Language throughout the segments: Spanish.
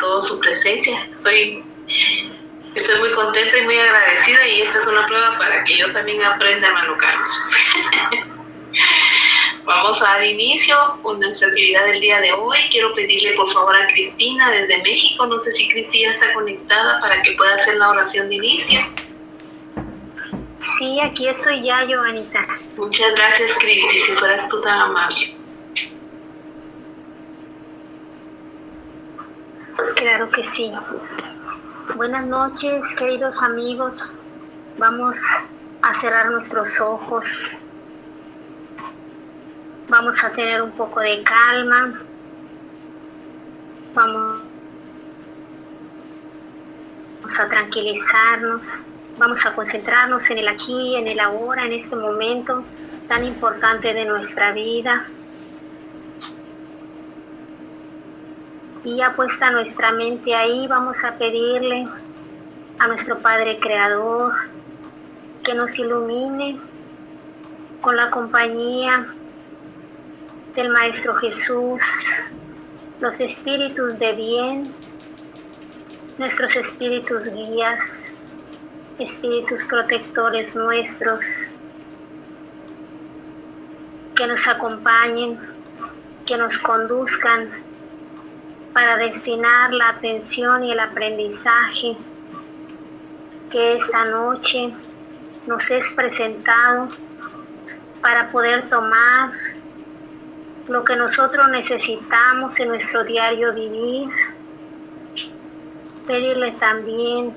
toda su presencia. Estoy muy contenta y muy agradecida, y esta es una prueba para que yo también aprenda, hermano Carlos. Vamos a dar inicio con nuestra actividad del día de hoy. Quiero pedirle por favor a Cristina desde México, no sé si Cristi ya está conectada para que pueda hacer la oración de inicio. Sí, aquí estoy ya, Joanita. Muchas gracias, Cristi, si fueras tú tan amable. Claro que sí. Buenas noches, queridos amigos. Vamos a cerrar nuestros ojos. Vamos a tener un poco de calma. Vamos a tranquilizarnos. Vamos a concentrarnos en el aquí, en el ahora, en este momento tan importante de nuestra vida. Y ya puesta nuestra mente ahí, vamos a pedirle a nuestro Padre Creador que nos ilumine con la compañía del Maestro Jesús, los espíritus de bien, nuestros espíritus guías, espíritus protectores nuestros, que nos acompañen, que nos conduzcan para destinar la atención y el aprendizaje que esta noche nos es presentado para poder tomar lo que nosotros necesitamos en nuestro diario vivir. Pedirle también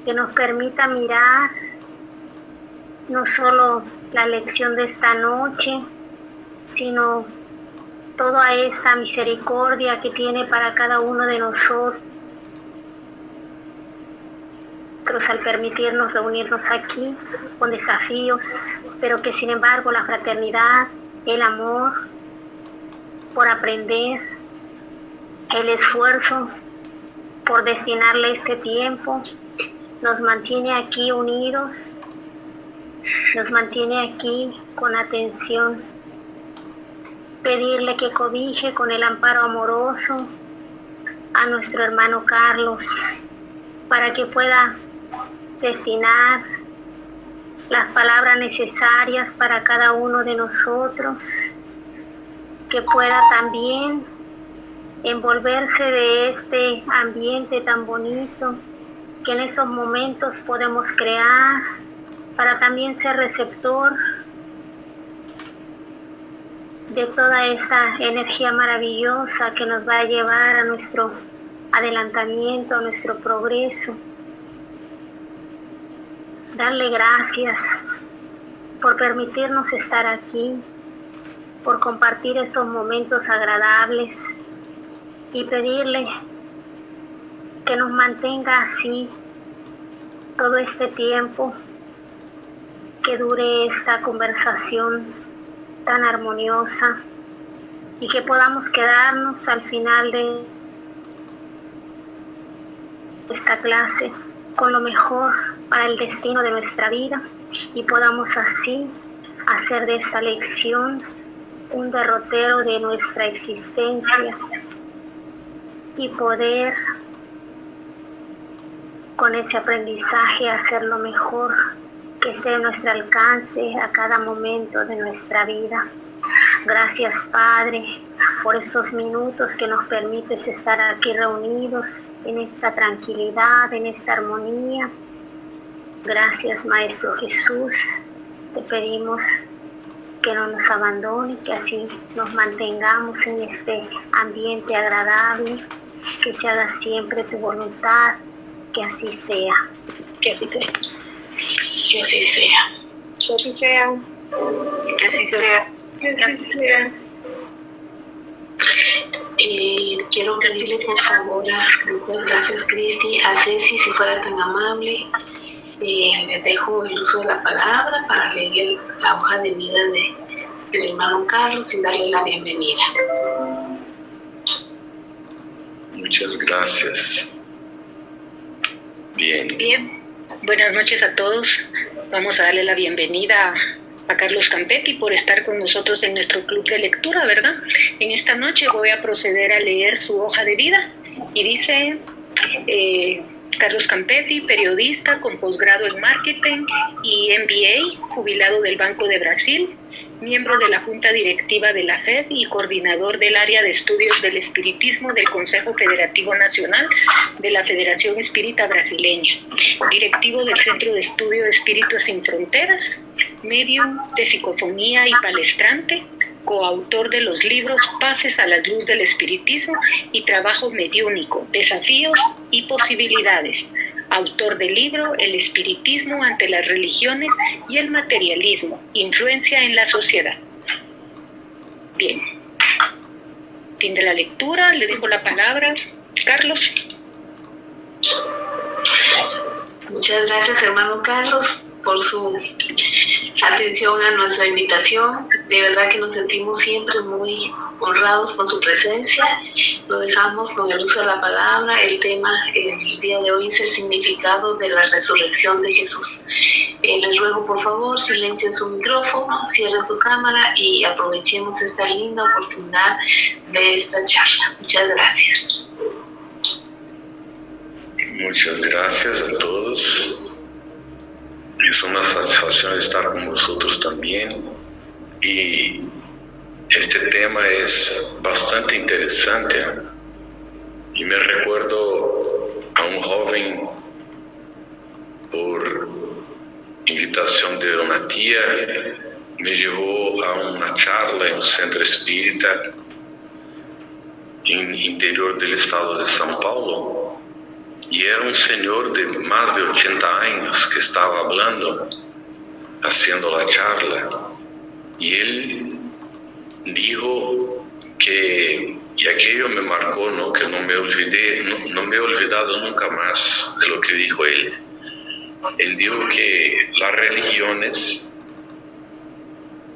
que nos permita mirar no solo la lección de esta noche, sino toda esta misericordia que tiene para cada uno de nosotros al permitirnos reunirnos aquí con desafíos, pero que sin embargo la fraternidad, el amor por aprender, el esfuerzo por destinarle este tiempo, nos mantiene aquí unidos, nos mantiene aquí con atención. Pedirle que cobije con el amparo amoroso a nuestro hermano Carlos para que pueda destinar las palabras necesarias para cada uno de nosotros, que pueda también envolverse de este ambiente tan bonito que en estos momentos podemos crear, para también ser receptor de toda esta energía maravillosa que nos va a llevar a nuestro adelantamiento, a nuestro progreso. Darle gracias por permitirnos estar aquí, por compartir estos momentos agradables, y pedirle que nos mantenga así todo este tiempo, que dure esta conversación tan armoniosa, y que podamos quedarnos al final de esta clase con lo mejor para el destino de nuestra vida, y podamos así hacer de esta lección un derrotero de nuestra existencia y poder con ese aprendizaje hacer lo mejor que esté a nuestro alcance a cada momento de nuestra vida. Gracias, Padre, por estos minutos que nos permites estar aquí reunidos en esta tranquilidad, en esta armonía. Gracias, Maestro Jesús. Te pedimos que no nos abandone, que así nos mantengamos en este ambiente agradable, que se haga siempre tu voluntad, que así sea. Que así sea. Que así sea. Que así sea. Que así sea. Que así sea. Quiero pedirle por favor, muchas gracias Cristi, a Ceci, si fuera tan amable, le dejo el uso de la palabra para leer la hoja de vida del hermano Carlos y darle la bienvenida. Muchas gracias. Bien, buenas noches a todos. Vamos a darle la bienvenida a Carlos Campetti por estar con nosotros en nuestro club de lectura, ¿verdad? En esta noche voy a proceder a leer su hoja de vida y dice: Carlos Campetti, periodista con posgrado en marketing y MBA, jubilado del Banco de Brasil, miembro de la Junta Directiva de la FED y coordinador del área de estudios del espiritismo del Consejo Federativo Nacional de la Federación Espírita Brasileña, directivo del Centro de Estudio de Espíritus Sin Fronteras, medium de psicofonía y palestrante, coautor de los libros Pases a la Luz del Espiritismo y Trabajo Mediúnico, Desafíos y Posibilidades, autor del libro El espiritismo ante las religiones y el materialismo, influencia en la sociedad. Bien, fin de la lectura, le dejo la palabra. Carlos. Muchas gracias, hermano Carlos, por su atención a nuestra invitación. De verdad que nos sentimos siempre muy honrados con su presencia. Lo dejamos con el uso de la palabra. El tema el día de hoy es el significado de la resurrección de Jesús. Les ruego, por favor, silencien su micrófono, cierren su cámara y aprovechemos esta linda oportunidad de esta charla. Muchas gracias. Muchas gracias a todos. Es una satisfacción estar con vosotros también. Y este tema es bastante interesante. Y me recuerdo a un joven, por invitación de una tía, me llevó a una charla en un centro espírita en el interior del estado de São Paulo. Y era un señor de más de 80 años que estaba hablando, haciendo la charla. Y él dijo que, y aquello me marcó, ¿no? Que no me he olvidado nunca más de lo que dijo él. Él dijo que las religiones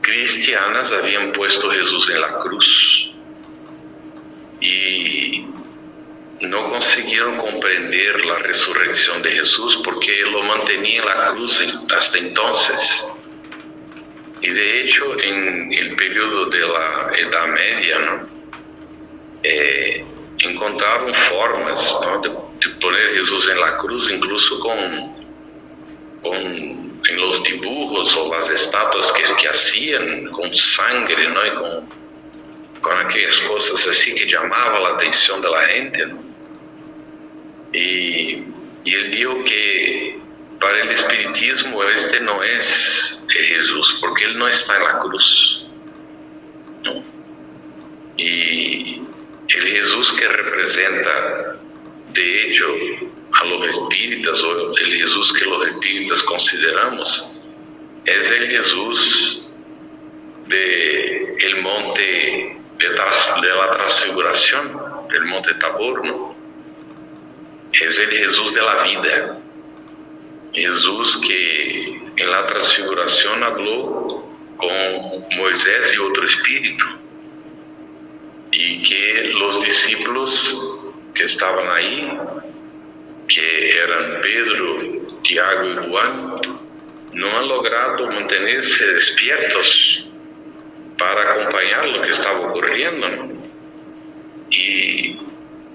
cristianas habían puesto a Jesús en la cruz y no consiguieron comprender la resurrección de Jesús porque Él lo mantenía en la cruz hasta entonces. Y de hecho, en el periodo de la Edad Media, ¿no? Encontraron formas, ¿no? de poner a Jesús en la cruz, incluso en los dibujos o las estatuas que hacían con sangre, ¿no? Y con aquellas cosas así que llamaban la atención de la gente, ¿no? Y él dijo que para el espiritismo este no es Jesús, porque Él no está en la cruz, ¿no? Y el Jesús que representa, de hecho, a los espíritas, o el Jesús que los espíritas consideramos, es el Jesús del monte de la transfiguración, del monte Tabor, ¿no? Es el Jesús de la vida, Jesús que en la transfiguración habló con Moisés y otro espíritu, y que los discípulos que estaban ahí, que eran Pedro, Tiago y Juan, no han logrado mantenerse despiertos para acompañar lo que estaba ocurriendo, ¿no? Y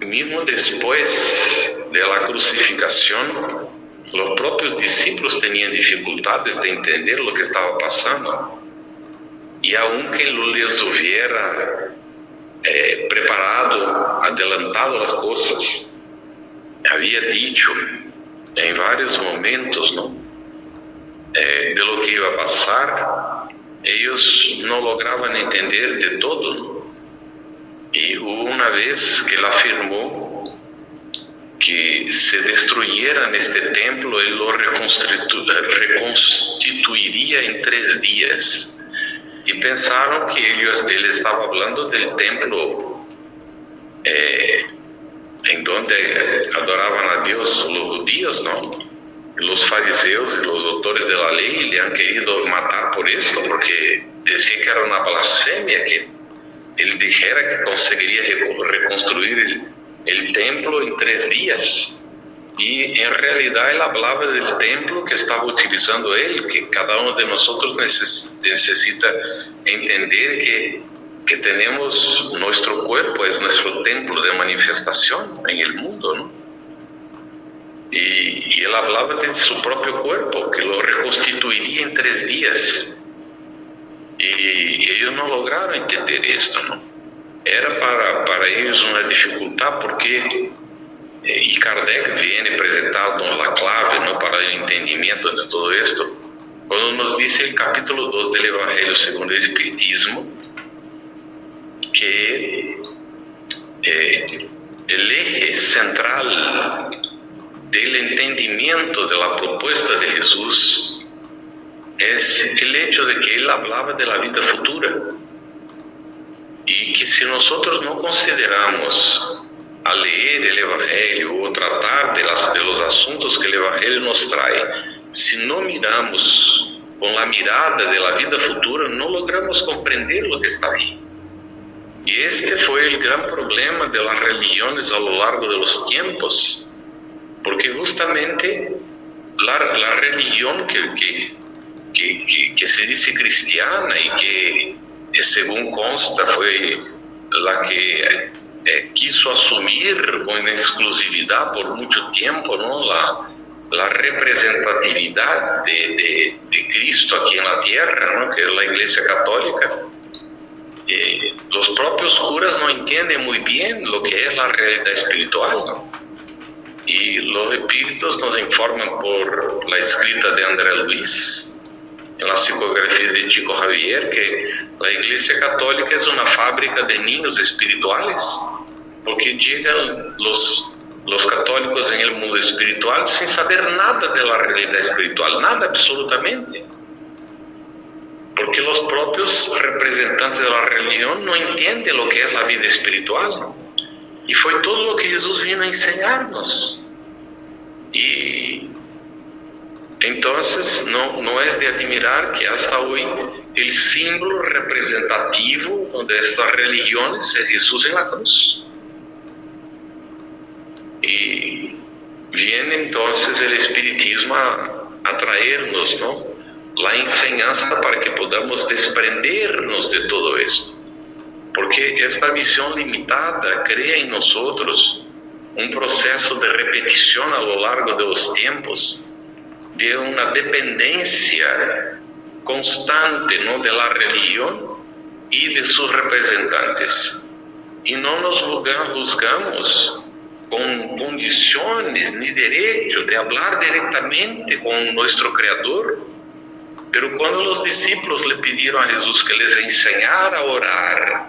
mismo después de la crucificación, los propios discípulos tenían dificultades de entender lo que estaba pasando. Y aunque Él les hubiera preparado, adelantado las cosas, había dicho en varios momentos, ¿no? De lo que iba a pasar, ellos no lograban entender de todo, ¿no? Y hubo una vez que Él afirmó que se destruyera este templo, Él lo reconstituiría en 3 días. Y pensaron que Él estaba hablando del templo en donde adoraban a Dios los judíos, ¿no? Los fariseos y los doctores de la ley le han querido matar por esto, porque decía que era una blasfemia que Él dijera que conseguiría reconstruir el templo en 3 días. Y en realidad Él hablaba del templo que estaba utilizando Él, que cada uno de nosotros necesita entender que que tenemos, nuestro cuerpo es nuestro templo de manifestación en el mundo, ¿no? Y él hablaba de su propio cuerpo, que lo reconstituiría en 3 días. Y ellos no lograron entender esto, ¿no? Era para ellos una dificultad porque, y Kardec viene presentando la clave, ¿no?, para el entendimiento de todo esto, cuando nos dice el capítulo 2 del Evangelio según el Espiritismo, que el eje central del entendimiento de la propuesta de Jesús es el hecho de que él hablaba de la vida futura, y que si nosotros no consideramos a leer el Evangelio o tratar de los asuntos que el Evangelio nos trae, si no miramos con la mirada de la vida futura, no logramos comprender lo que está ahí. Y este fue el gran problema de las religiones a lo largo de los tiempos, porque justamente la religión que se dice cristiana y que según consta fue la que quiso asumir con exclusividad por mucho tiempo, ¿no?, la representatividad de Cristo aquí en la tierra, ¿no?, que es la Iglesia Católica. Los propios curas no entienden muy bien lo que es la realidad espiritual, ¿no? Y los espíritus nos informan por la escrita de André Luis, en la psicografía de Chico Javier, que la Iglesia Católica es una fábrica de niños espirituales, porque llegan los católicos en el mundo espiritual sin saber nada de la realidad espiritual, nada absolutamente. Porque los propios representantes de la religión no entienden lo que es la vida espiritual, ¿no? Y fue todo lo que Jesús vino a enseñarnos. Y entonces no es de admirar que hasta hoy el símbolo representativo de estas religiones es Jesús en la cruz. Y viene entonces el espiritismo a traernos, ¿no?, la enseñanza para que podamos desprendernos de todo esto. Porque esta visión limitada crea en nosotros un proceso de repetición a lo largo de los tiempos, de una dependencia constante, ¿no?, de la religión y de sus representantes. Y no nos juzgamos con condiciones ni derecho de hablar directamente con nuestro Creador. Pero cuando los discípulos le pidieron a Jesús que les enseñara a orar,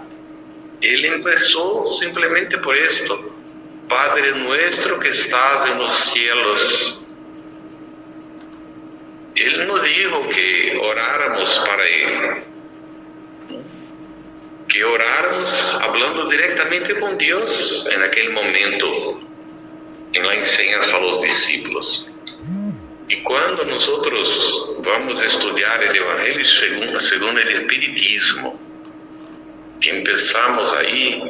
Él empezó simplemente por esto: Padre nuestro que estás en los cielos. Él no dijo que oráramos para Él, que oráramos hablando directamente con Dios en aquel momento, en la enseñanza a los discípulos. Y cuando nosotros vamos a estudiar el Evangelio según el Espiritismo, que empezamos ahí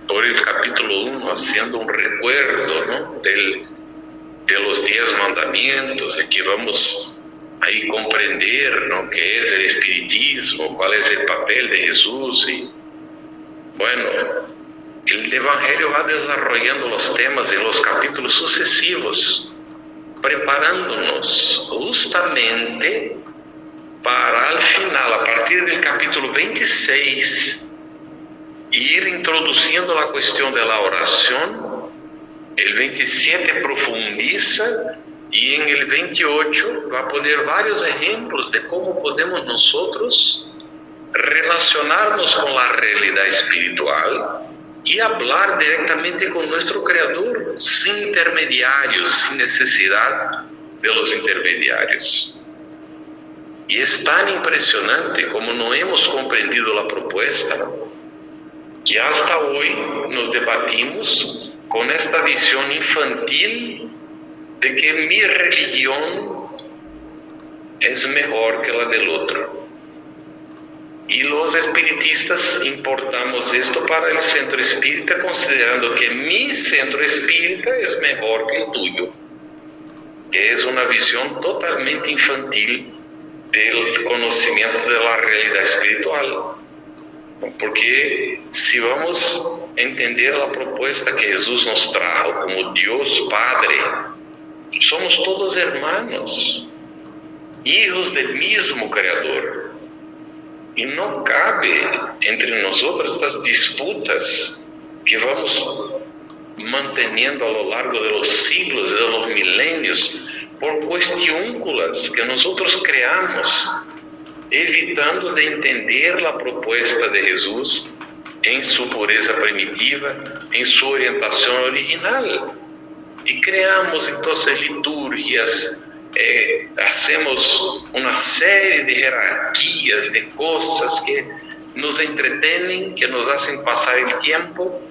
por el capítulo 1 haciendo un recuerdo, ¿no?, de los 10 mandamientos, y que vamos ahí comprender, ¿no?, qué es el Espiritismo, cuál es el papel de Jesús. Y bueno, el Evangelio va desarrollando los temas en los capítulos sucesivos, preparándonos justamente para al final, a partir del capítulo 26, ir introduciendo la cuestión de la oración. El 27 profundiza y en el 28 va a poner varios ejemplos de cómo podemos nosotros relacionarnos con la realidad espiritual y hablar directamente con nuestro Creador, sin intermediarios, sin necesidad de los intermediarios. Y es tan impresionante como no hemos comprendido la propuesta, que hasta hoy nos debatimos con esta visión infantil de que mi religión es mejor que la del otro. Y los espiritistas importamos esto para el centro espírita, considerando que mi centro espírita es mejor que el tuyo, que es una visión totalmente infantil del conocimiento de la realidad espiritual. Porque se vamos entender a proposta que Jesus nos trajo como Deus Padre, somos todos hermanos, hijos del mismo Criador. E não cabe entre nós estas disputas que vamos manteniendo a lo largo de los siglos, de los milenios, por cuestiúnculas que nosotros creamos, evitando de entender a proposta de Jesus em sua pureza primitiva, em sua orientação original. E criamos então liturgias, hacemos uma série de hierarquias, de coisas que nos entretêm, que nos hacen passar o tempo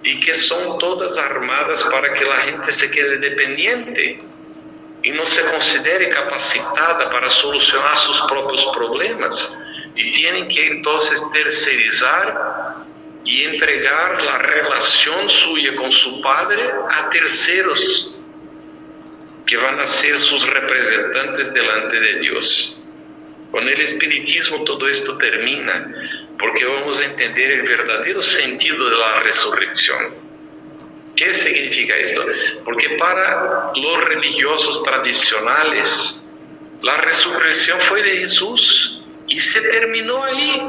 e que são todas armadas para que a gente se quede dependiente e não se considere capacitada para solucionar seus próprios problemas, e têm que então terceirizar e entregar a relação sua com seu Padre a terceiros, que vão a ser seus representantes delante de Deus. Com o Espiritismo todo isto termina, porque vamos a entender o verdadeiro sentido da ressurreição. ¿Qué significa esto? Porque para los religiosos tradicionales, la resurrección fue de Jesús y se terminó ahí.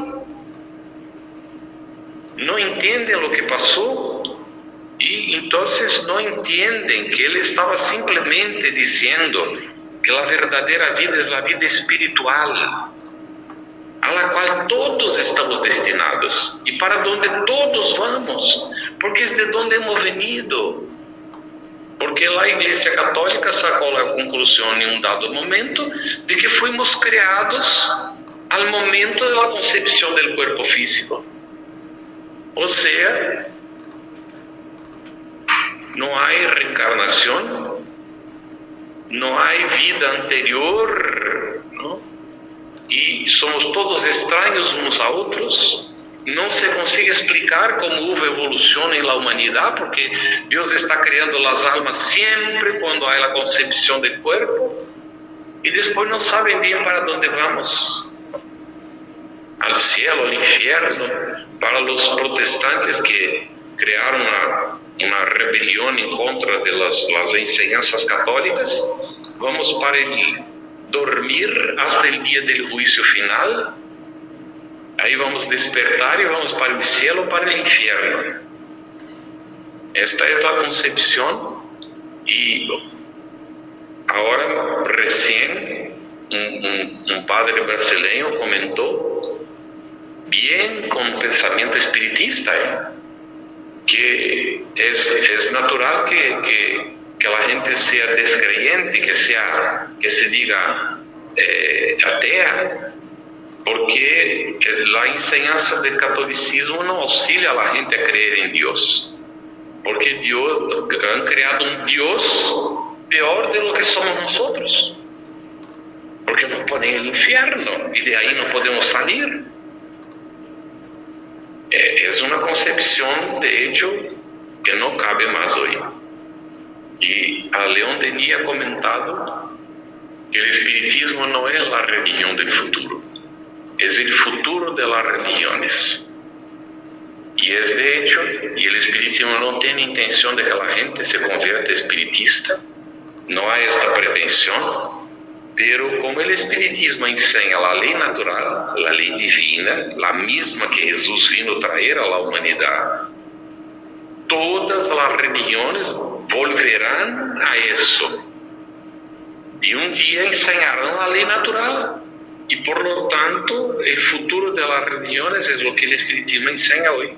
No entienden lo que pasó y entonces no entienden que Él estaba simplemente diciendo que la verdadera vida es la vida espiritual, a la cual todos estamos destinados y para donde todos vamos, porque es de donde hemos venido. Porque la Iglesia Católica sacó la conclusión en un dado momento de que fuimos creados al momento de la concepción del cuerpo físico. O sea, no hay reencarnación, no hay vida anterior, ¿no? Y somos todos extraños unos a otros. No se consigue explicar cómo hubo evolución en la humanidad, porque Dios está creando las almas siempre cuando hay la concepción del cuerpo, y después no saben bien para dónde vamos, al cielo, al infierno. Para los protestantes que crearon una rebelión en contra de las enseñanzas católicas, vamos para el dormir hasta el día del juicio final. Ahí vamos a despertar y vamos para el cielo, para el infierno. Esta es la concepción. Y ahora recién un padre brasileño comentó, bien con pensamiento espiritista, que es natural que la gente sea descreyente, que se diga atea, porque la enseñanza del catolicismo no auxilia a la gente a creer en Dios, porque Dios han creado un Dios peor de lo que somos nosotros, porque nos ponen en el infierno y de ahí no podemos salir. Es una concepción, de hecho, que no cabe más hoy. Y a León Denis ha comentado que el espiritismo no es la religión del futuro, es el futuro de las religiones. Y es de hecho, y el espiritismo no tiene intención de que la gente se convierta espiritista, no hay esta pretensión, pero como el espiritismo enseña la ley natural, la ley divina, la misma que Jesús vino a traer a la humanidad, todas las religiones volverán a eso. Y un día enseñarán la ley natural. Y por lo tanto, el futuro de las religiones es lo que el espiritismo enseña hoy.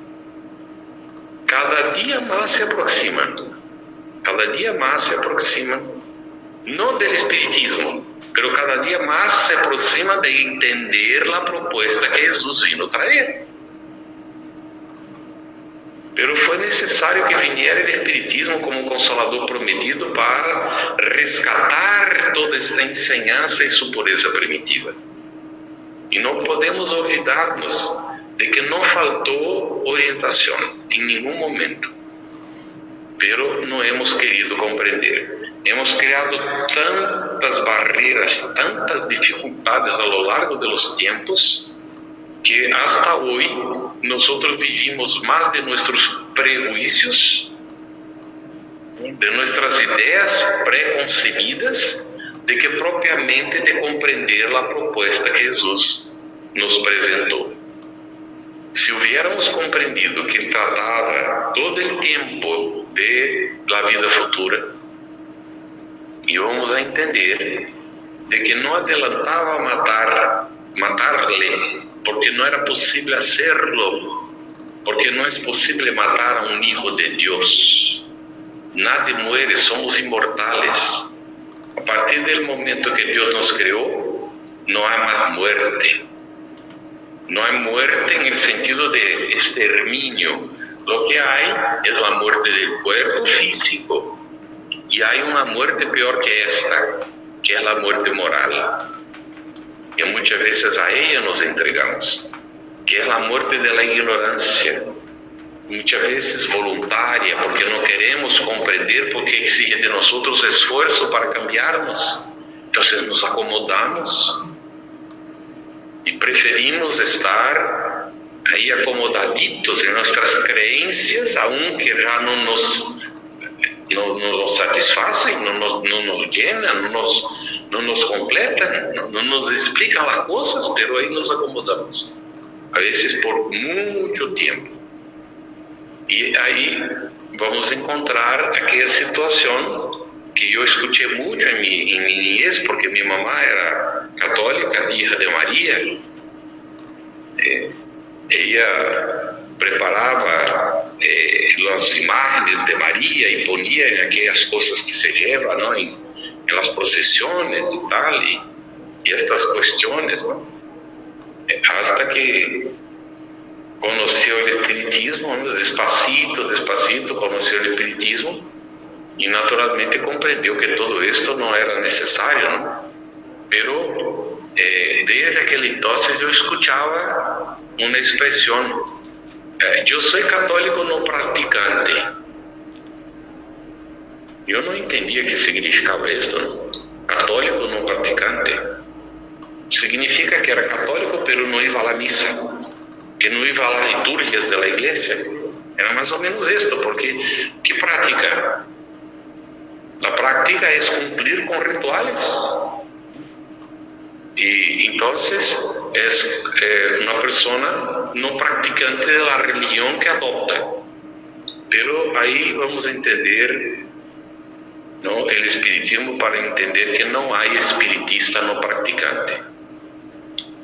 Cada día más se aproximan. Cada día más se aproximan. No del espiritismo, pero cada día más se aproximan de entender la propuesta que Jesús vino a traer. Pero fue necesario que viniera el espiritismo como un consolador prometido para rescatar toda esta enseñanza y su pureza primitiva. Y no podemos olvidarnos de que no faltó orientación en ningún momento, pero no hemos querido comprender. Hemos creado tantas barreras, tantas dificultades a lo largo de los tiempos, que hasta hoy nosotros vivimos más de nuestros prejuicios, de nuestras ideas preconcebidas, de que propiamente de comprender la propuesta que Jesús nos presentó. Si hubiéramos comprendido que Él trataba todo el tiempo de la vida futura, íbamos a entender de que no adelantaba matarle, porque no era posible hacerlo, porque no es posible matar a un hijo de Dios. Nadie muere, somos inmortales. A partir del momento que Dios nos creó, no hay más muerte. No hay muerte en el sentido de exterminio. Lo que hay es la muerte del cuerpo físico. Y hay una muerte peor que esta, que es la muerte moral. Y muchas veces a ella nos entregamos, que es la muerte de la ignorancia. Muchas veces voluntaria, porque no queremos comprender, porque exige de nosotros esfuerzo para cambiarnos. Entonces nos acomodamos y preferimos estar ahí acomodaditos en nuestras creencias, aunque ya no nos satisfacen, no nos llenan, no nos completan, no nos explican las cosas, pero ahí nos acomodamos, a veces por mucho tiempo. Y ahí vamos a encontrar aquella situación que yo escuché mucho en mi niñez, porque mi mamá era católica, hija de María. Ella preparaba las imágenes de María y ponía en aquellas cosas que se llevan, ¿no? en las procesiones y tal, y estas cuestiones, ¿no? Hasta que conoció el espiritismo, ¿no? despacito conoció el espiritismo y naturalmente comprendió que todo esto no era necesario, ¿no? Pero desde aquel entonces yo escuchaba una expresión: yo soy católico no practicante. Yo no entendía qué significaba esto, ¿no? Católico no practicante. Significa que era católico pero no iba a la misa, que no iba a las liturgias de la iglesia. Era más o menos esto, porque ¿qué práctica? La práctica es cumplir con rituales. Y entonces es una persona no practicante de la religión que adopta. Pero ahí vamos a entender, ¿no?, el espiritismo, para entender que no hay espiritista no practicante.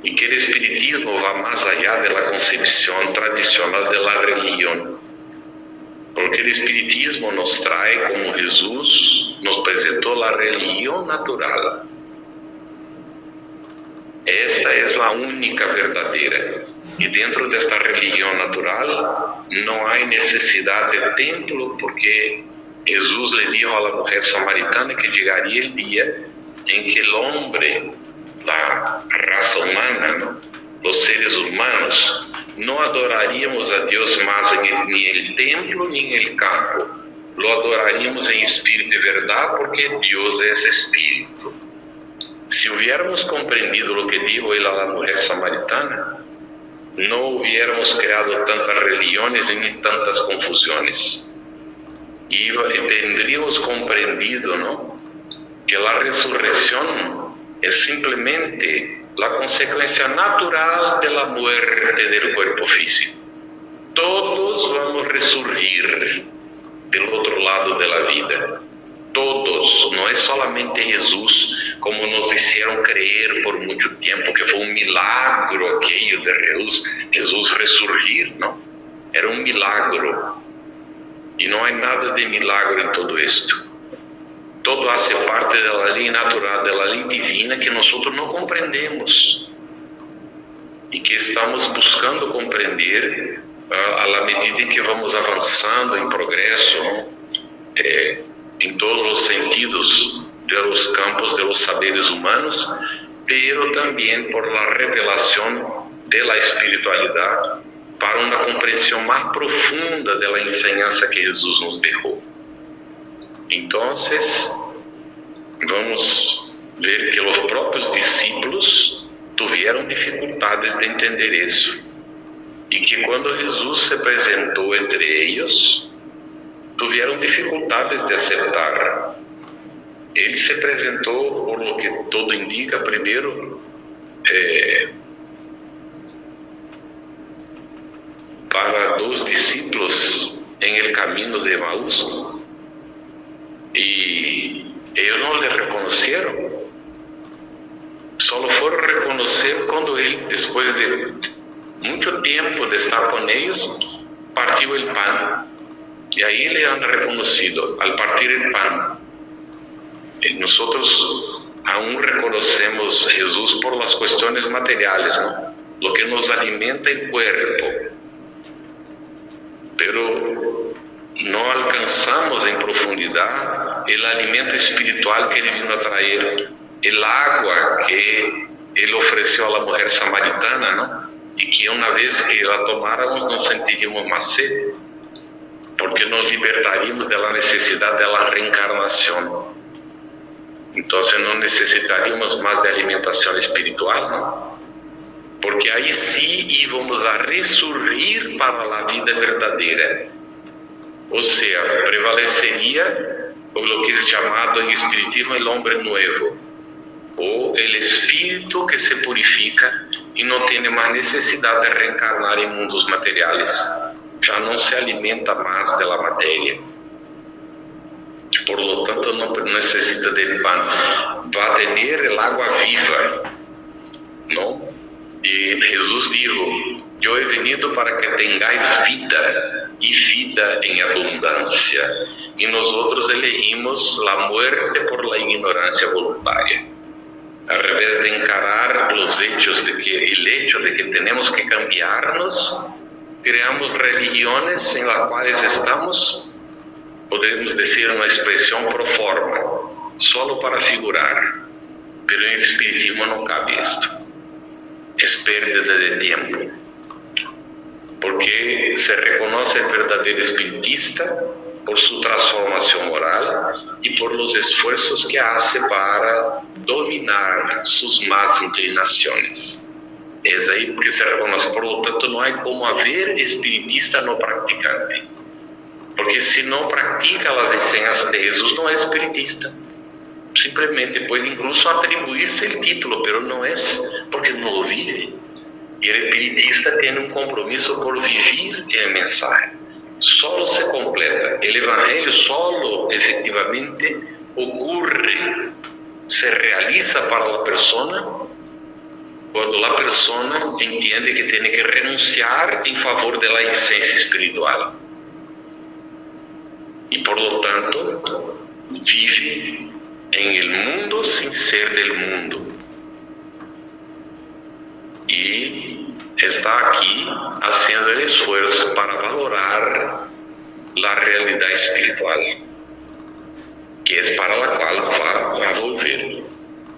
Y que el espiritismo va más allá de la concepción tradicional de la religión. Porque el espiritismo nos trae, como Jesús nos presentó, la religión natural. Esta es la única verdadera. Y dentro de esta religión natural no hay necesidad de templo, porque Jesús le dijo a la mujer samaritana que llegaría el día en que el hombre, la raza humana, ¿no?, los seres humanos, no adoraríamos a Dios más ni en el templo ni en el campo. Lo adoraríamos en espíritu y verdad, porque Dios es espíritu. Si hubiéramos comprendido lo que dijo él a la mujer samaritana, no hubiéramos creado tantas religiones ni tantas confusiones. Y tendríamos comprendido, ¿no?, que la resurrección es simplemente la consecuencia natural de la muerte del cuerpo físico. Todos vamos a resurgir del otro lado de la vida. Todos, no es solamente Jesús, como nos hicieron creer por mucho tiempo, que fue un milagro aquello de Jesús resurgir, ¿no? Era un milagro. Y no hay nada de milagro en todo esto. Todo hace parte de la ley natural, de la ley divina, que nosotros no comprendemos y que estamos buscando comprender a la medida en que vamos avanzando en progreso, ¿no?, en todos los sentidos de los campos de los saberes humanos, pero también por la revelación de la espiritualidad para una comprensión más profunda de la enseñanza que Jesús nos dejó. Entonces, vamos a ver que los propios discípulos tuvieron dificultades de entender eso. y que cuando Jesús se presentó entre ellos, tuvieron dificultades de aceptar. Él se presentó, por lo que todo indica, primero para 2 discípulos en el camino de Emaús, y ellos no le reconocieron. Solo fueron a reconocer cuando él, después de mucho tiempo de estar con ellos, partió el pan. Y ahí le han reconocido al partir el pan. Nosotros aún reconocemos a Jesús por las cuestiones materiales, ¿no? Lo que nos alimenta el cuerpo. Pero no alcanzamos en profundidad el alimento espiritual que Él vino a traer, el agua que Él ofreció a la mujer samaritana, ¿no? Y que una vez que la tomáramos no sentiríamos más sed, porque nos libertaríamos de la necesidad de la reencarnación. Entonces no necesitaríamos más de alimentación espiritual, ¿no? Porque ahí sí íbamos a resurgir para la vida verdadera. O sea, prevalecería lo que es llamado en espiritismo el hombre nuevo, o el espíritu que se purifica y no tiene más necesidad de reencarnar en mundos materiales. Ya no se alimenta más de la materia. Por lo tanto, no necesita del pan. Va a tener el agua viva, ¿no? Y Jesús dijo: yo he venido para que tengáis vida, y vida en abundancia. Y nosotros elegimos la muerte por la ignorancia voluntaria. Al revés de encarar los hechos, el hecho de que tenemos que cambiarnos, creamos religiones en las cuales estamos, podemos decir, una expresión pro forma, solo para figurar. Pero en el espiritismo no cabe esto. Es pérdida de tiempo. Porque se reconoce el verdadero espiritista por su transformación moral y por los esfuerzos que hace para dominar sus más inclinaciones. Es ahí que se reconoce. Por lo tanto, no hay como haber espiritista no practicante. Porque si no practica las enseñanzas de Jesús, no es espiritista. Simplemente puede incluso atribuirse el título, pero no es, porque no lo vive. Y el espiritista tiene un compromiso por vivir el mensaje. Solo se completa. El evangelio solo efectivamente ocurre, se realiza para la persona cuando la persona entiende que tiene que renunciar en favor de la esencia espiritual. Y por lo tanto, vive en el mundo sin ser del mundo. Y está aquí haciendo el esfuerzo para valorar la realidad espiritual, que es para la cual va a volver.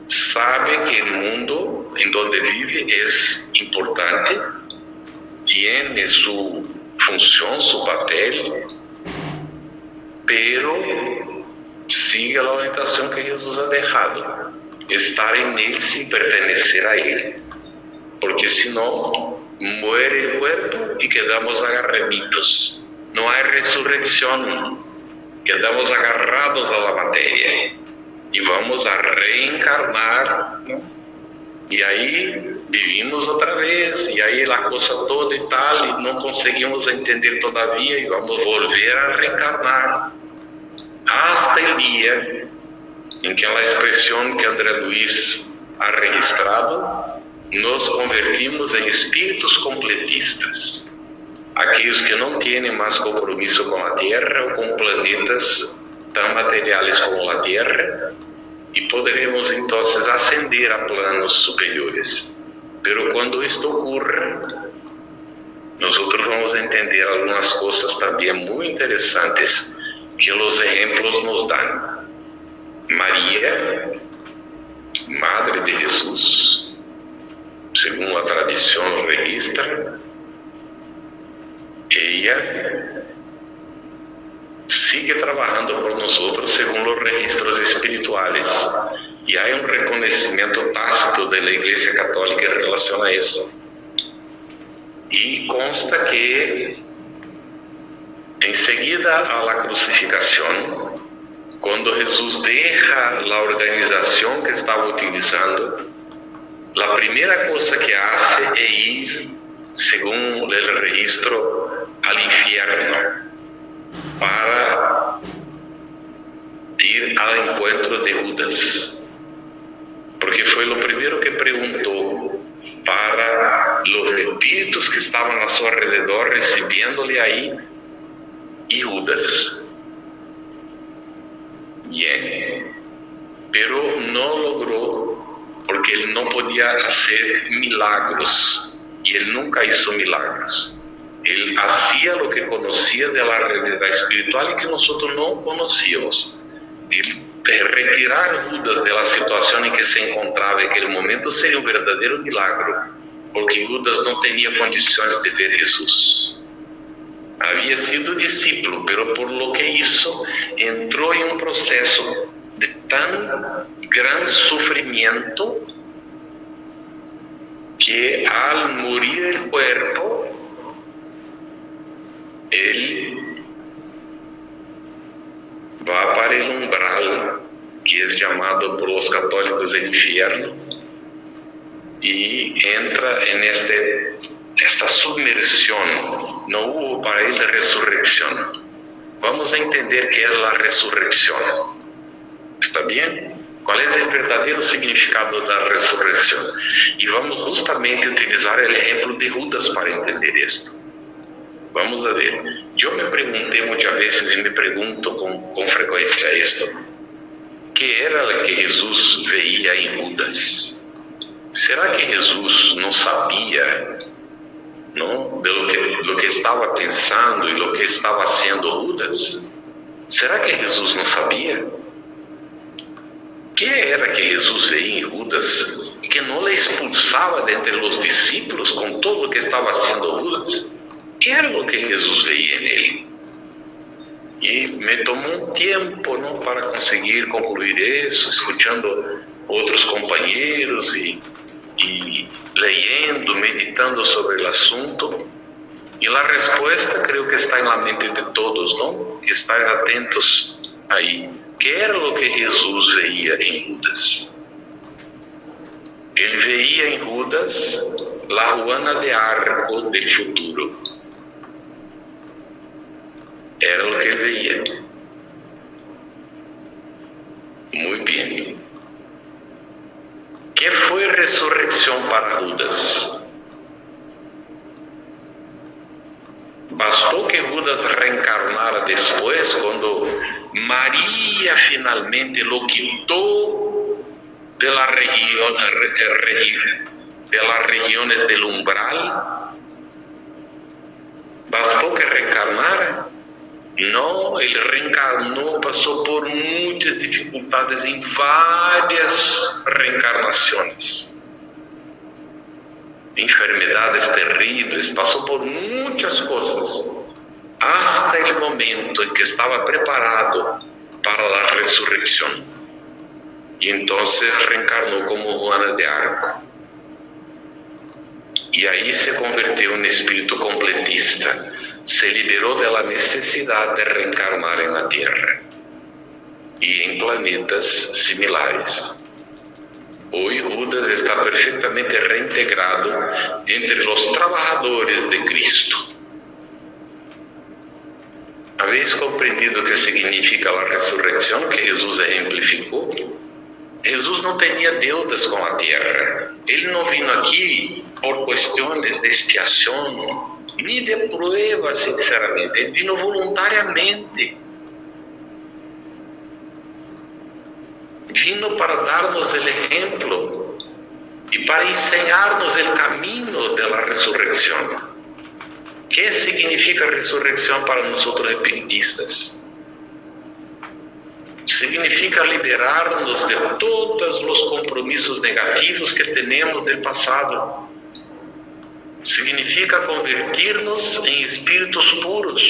Sabe que el mundo en donde vive es importante, tiene su función, su papel, pero sigue la orientación que Jesús ha dejado, estar en Él sin pertenecer a Él, porque si no, muere el cuerpo y quedamos agarraditos, no hay resurrección, quedamos agarrados a la materia y vamos a reencarnar, ¿no? Y ahí vivimos otra vez, y ahí la cosa toda y tal, y no conseguimos entender todavía, y vamos a volver a reencarnar hasta el día en que, en la expresión que André Luis ha registrado, nos convertimos en espíritus completistas, aquellos que no tienen más compromiso con la Tierra o con planetas tan materiales como la Tierra, y podremos entonces ascender a planos superiores. Pero cuando esto ocurra, nosotros vamos a entender algunas cosas también muy interesantes que los ejemplos nos dan. María, Madre de Jesús, según la tradición registra, ella sigue trabajando por nosotros según los registros espirituales, y hay un reconocimiento tácito de la Iglesia Católica en relación a eso. Y consta que enseguida a la crucificación, cuando Jesús deja la organización que estaba utilizando, la primera cosa que hace es ir, según el registro, al infierno para ir al encuentro de Judas, porque fue lo primero que preguntó para los espíritus que estaban a su alrededor recibiéndole ahí, y Judas. Bien, pero no logró, porque él no podía hacer milagros, y él nunca hizo milagros. Él hacía lo que conocía de la realidad espiritual y que nosotros no conocíamos. Retirar a Judas de la situación en que se encontraba en aquel momento sería un verdadero milagro, porque Judas no tenía condiciones de ver a Jesús. Había sido discípulo, pero por lo que hizo, entró en un proceso de tan gran sufrimiento que al morir el cuerpo, él va para el umbral, que es llamado por los católicos el infierno, y entra en esta submersión. No hubo para él resurrección. Vamos a entender qué es la resurrección. ¿Está bien? ¿Cuál es el verdadero significado de la resurrección? Y vamos justamente a utilizar el ejemplo de Judas para entender esto. Vamos a ver. Yo me pregunté muchas veces y me pregunto con frecuencia esto. ¿Qué era lo que Jesús veía en Judas? ¿Será que Jesús no sabía, ¿no?, de lo que estaba pensando y lo que estaba haciendo Judas? ¿Será que Jesús no sabía? ¿Qué era que Jesús veía en Judas y que no le expulsaba de entre los discípulos con todo lo que estaba haciendo Judas? ¿Qué era lo que Jesús veía en él? Y me tomó un tiempo, ¿no?, para conseguir concluir eso, escuchando otros compañeros y leyendo, meditando sobre el asunto. Y la respuesta creo que está en la mente de todos, ¿no? Estáis atentos ahí. ¿Qué era lo que Jesús veía en Judas? Él veía en Judas la Juana de Arco del futuro. Era lo que él veía. Muy bien. ¿Qué fue resurrección para Judas? Bastó que Judas reencarnara después, cuando María finalmente lo quitó de las regiones del umbral. Bastó que reencarnara. No, él reencarnó, pasó por muchas dificultades en varias reencarnaciones. Enfermedades terribles, pasó por muchas cosas, hasta el momento en que estaba preparado para la resurrección. Y entonces reencarnó como Juana de Arco. Y ahí se convirtió en espíritu completista. Se liberó de la necesidad de reencarnar en la Tierra y en planetas similares. Hoy Judas está perfectamente reintegrado entre los trabajadores de Cristo. ¿Habéis comprendido qué significa la resurrección que Jesús ejemplificó? Jesús no tenía deudas con la tierra. Él no vino aquí por cuestiones de expiación ni de prueba, sinceramente. Él vino voluntariamente. Vino para darnos el ejemplo y para enseñarnos el camino de la resurrección. ¿Qué significa resurrección para nosotros espiritistas? Significa liberarnos de todos los compromisos negativos que tenemos del pasado. Significa convertirnos en espíritus puros.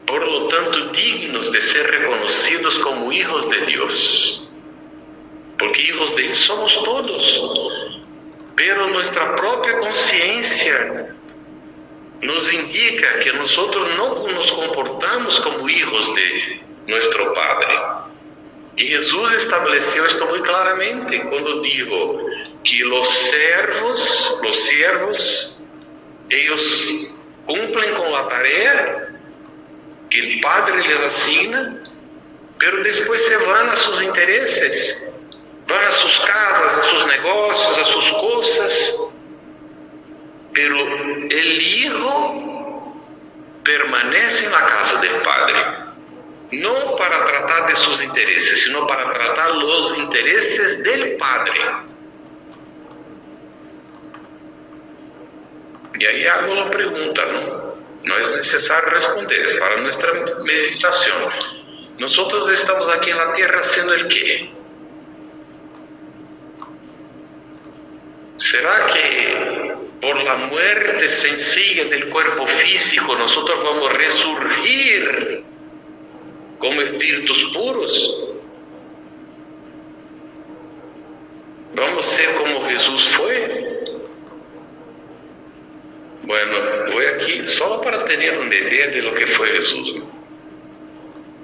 Por lo tanto, dignos de ser reconocidos como hijos de Dios. Porque hijos de Él somos todos. pero nuestra propia conciencia nos indica que nosotros no nos comportamos como hijos de nuestro Padre. Y Jesús estableció esto muy claramente cuando dijo que los siervos, ellos cumplen con la tarea que el Padre les asigna, pero después se van a sus intereses, van a sus casas, a sus negocios, a sus cosas. Pero el Hijo permanece en la casa del Padre, no para tratar de sus intereses, sino para tratar los intereses del Padre. Y ahí hago la pregunta, no es necesario responder, es para nuestra meditación. Nosotros estamos aquí en la tierra haciendo el qué? ¿Será que por la muerte sencilla del cuerpo físico nosotros vamos a resurgir como espíritus puros? ¿Vamos a ser como Jesús fue? Bueno, voy aquí solo para tener una idea de lo que fue Jesús.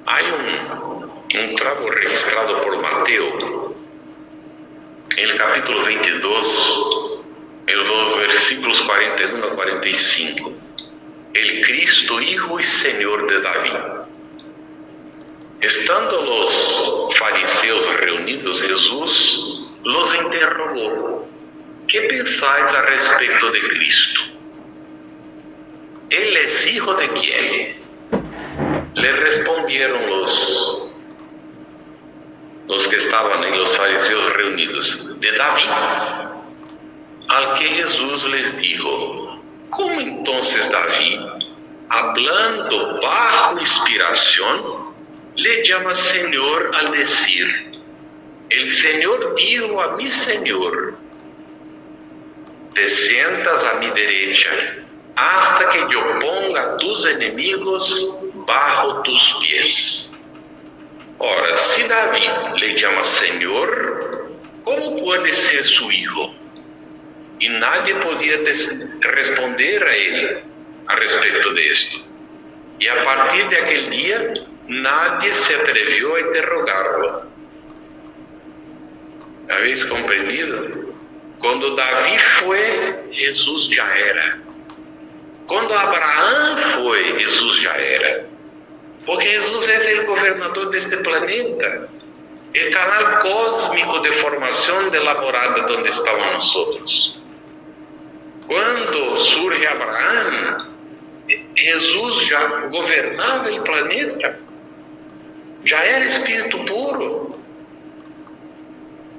Hay un tramo registrado por Mateo en el capítulo 22, en los versículos 41 a 45. El Cristo, Hijo y Señor de David. Estando los fariseos reunidos, Jesús los interrogó: ¿qué pensáis al respecto de Cristo? ¿Él es hijo de quién? Le respondieron los que estaban en los fariseos reunidos: de David. Al que Jesús les dijo: ¿cómo entonces David, hablando bajo inspiración, le llama Señor al decir: el Señor dijo a mi Señor: te sientas a mi derecha hasta que yo ponga a tus enemigos bajo tus pies? Ahora, si David le llama Señor, ¿cómo puede ser su hijo? Y nadie podía responder a él a respecto de esto. Y a partir de aquel día, nadie se atrevió a interrogarlo. ¿Habéis comprendido? Cuando David fue, Jesús ya era. Cuando Abraham fue, Jesús ya era. Porque Jesús es el gobernador de este planeta, el canal cósmico de formación de la morada donde estamos nosotros. Cuando surge Abraham, Jesús ya gobernaba el planeta, ya era espíritu puro.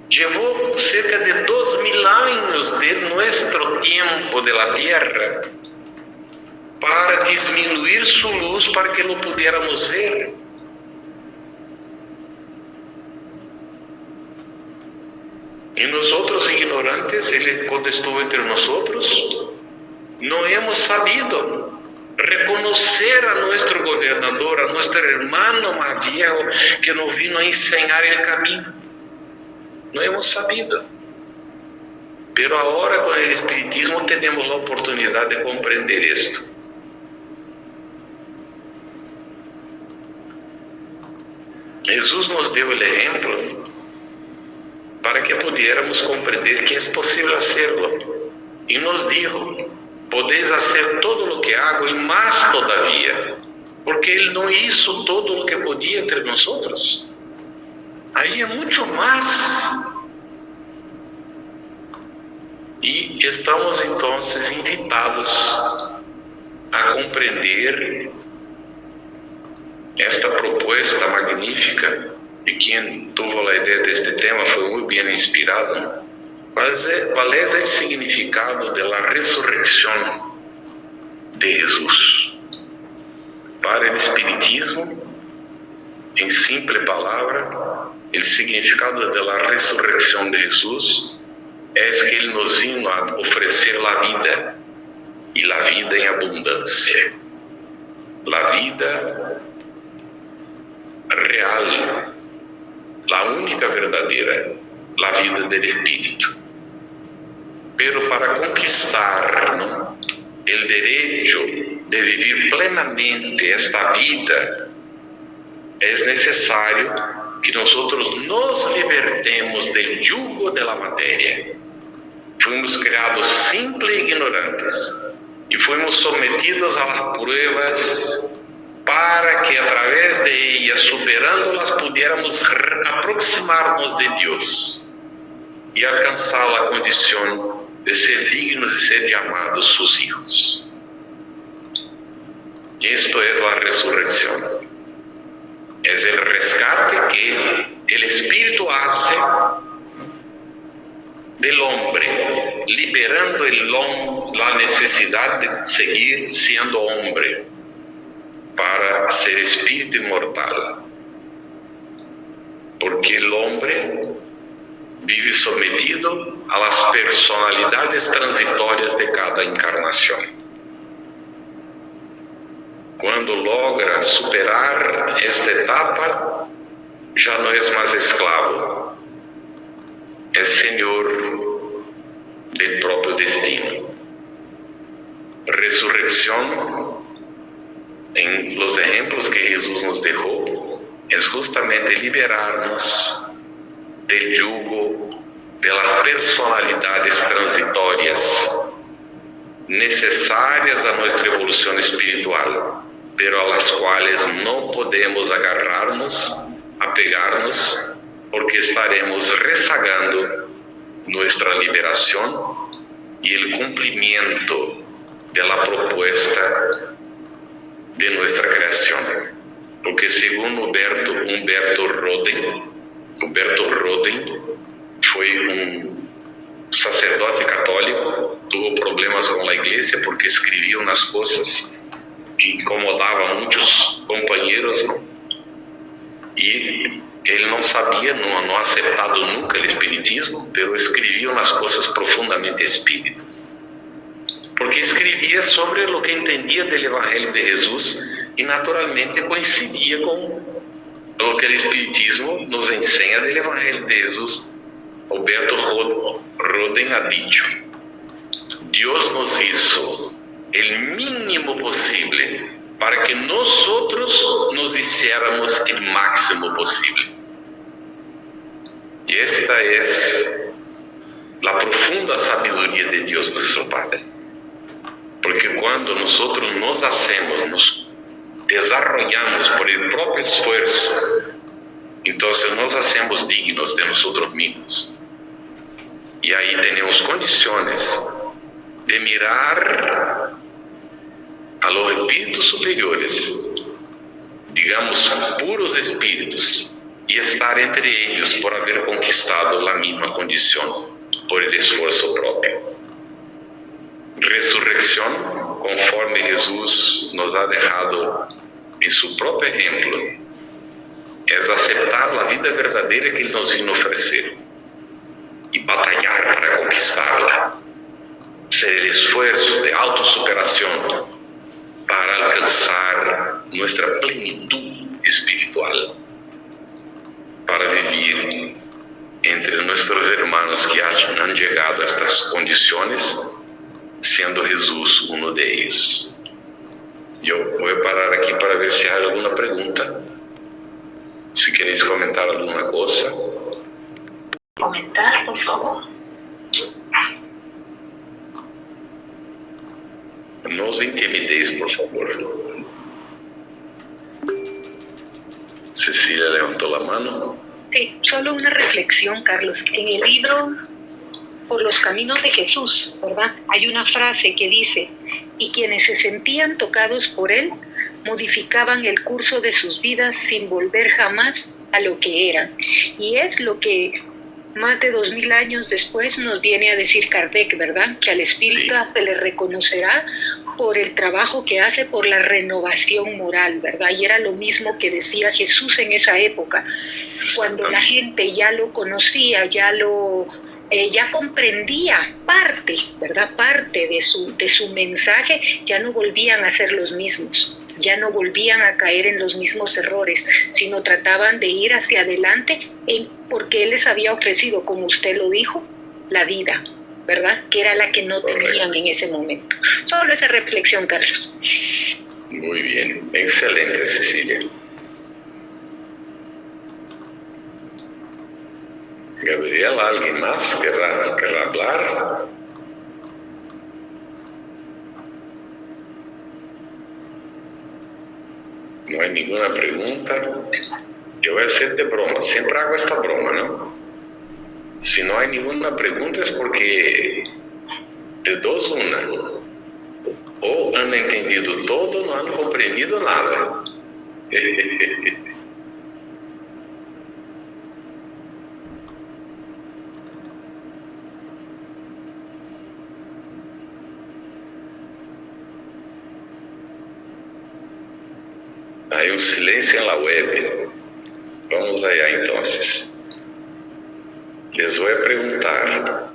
Llevó cerca de 2000 años de nuestro tiempo de la tierra para disminuir su luz para que lo pudiéramos ver. Y nosotros ignorantes, Él cuando estuvo entre nosotros, no hemos sabido reconocer a nuestro gobernador, a nuestro hermano más viejo que nos vino a enseñar el camino. No hemos sabido. Pero ahora con el espiritismo tenemos la oportunidad de comprender esto. Jesús nos dio el ejemplo para que pudiéramos comprender que es posible hacerlo. Y nos dijo: podéis hacer todo lo que hago y más todavía, porque Él no hizo todo lo que podía entre nosotros. Había mucho más. Y estamos entonces invitados a comprender esta propuesta magnífica, y quien tuvo la idea de este tema fue muy bien inspirado. ¿Cuál es el significado de la resurrección de Jesús? Para el espiritismo, en simple palabra, el significado de la resurrección de Jesús es que Él nos vino a ofrecer la vida, y la vida en abundancia. La vida real, la única verdadera, la vida del Espíritu. pero para conquistar, ¿no?, el derecho de vivir plenamente esta vida, es necesario que nosotros nos libertemos del yugo de la materia. Fuimos creados simples e ignorantes y fuimos sometidos a las pruebas para que a través de ellas, superándolas, pudiéramos aproximarnos de Dios y alcanzar la condición de ser dignos de ser llamados sus hijos. Y esto es la resurrección. Es el rescate que el Espíritu hace del hombre, liberando la necesidad de seguir siendo hombre para ser espíritu inmortal. Porque el hombre vive sometido a las personalidades transitorias de cada encarnación. Cuando logra superar esta etapa, ya no es más esclavo, es señor del propio destino. Resurrección, en los ejemplos que Jesús nos dejó, es justamente liberarnos del yugo de las personalidades transitorias necesarias a nuestra evolución espiritual, pero a las cuales no podemos agarrarnos, apegarnos, porque estaremos rezagando nuestra liberación y el cumplimiento de la propuesta de nuestra creación. Porque según Humberto Roden fue un sacerdote católico, tuvo problemas con la iglesia porque escribía unas cosas que incomodaban a muchos compañeros, ¿no? Y él no sabía, no ha aceptado nunca el espiritismo, pero escribía unas cosas profundamente espíritas. Porque escribía sobre lo que entendía del Evangelio de Jesús y naturalmente coincidía con lo que el espiritismo nos enseña del Evangelio de Jesús. Humberto Roden ha dicho: Dios nos hizo el mínimo posible para que nosotros nos hiciéramos el máximo posible. Y esta es la profunda sabiduría de Dios nuestro Padre. Porque cuando nosotros nos desarrollamos por el propio esfuerzo, entonces nos hacemos dignos de nosotros mismos. Y ahí tenemos condiciones de mirar a los espíritus superiores, digamos puros espíritus, y estar entre ellos por haber conquistado la misma condición por el esfuerzo propio. Resurrección, conforme Jesús nos ha dejado en su propio ejemplo, es aceptar la vida verdadera que Él nos vino a ofrecer y batallar para conquistarla. Ser el esfuerzo de autosuperación para alcanzar nuestra plenitud espiritual, para vivir entre nuestros hermanos que han llegado a estas condiciones, siendo Jesús uno de ellos. Yo voy a parar aquí para ver si hay alguna pregunta. Si queréis comentar alguna cosa. Comentar, por favor. No os intimidéis, por favor. Cecilia levantó la mano. Sí, solo una reflexión, Carlos. En el libro Por los caminos de Jesús, ¿verdad?, hay una frase que dice: y quienes se sentían tocados por Él modificaban el curso de sus vidas sin volver jamás a lo que eran. Y es lo que más de 2000 años después nos viene a decir Kardec, ¿verdad?, que al espíritu se le reconocerá por el trabajo que hace por la renovación moral, ¿verdad? Y era lo mismo que decía Jesús en esa época, cuando la gente ya lo conocía, ya comprendía parte, ¿verdad?, parte de su mensaje, ya no volvían a ser los mismos, ya no volvían a caer en los mismos errores, sino trataban de ir hacia adelante porque Él les había ofrecido, como usted lo dijo, la vida, ¿verdad? Que era la que no tenían en ese momento. Solo esa reflexión, Carlos. Muy bien, excelente, Cecilia. Gabriel, ¿alguien más querrá hablar? No hay ninguna pregunta. Yo voy a hacer de broma, siempre hago esta broma, ¿no? Si no hay ninguna pregunta es porque de dos una, o han entendido todo o no han comprendido nada. Hay un silencio en la web. Vamos allá entonces. Les voy a preguntar,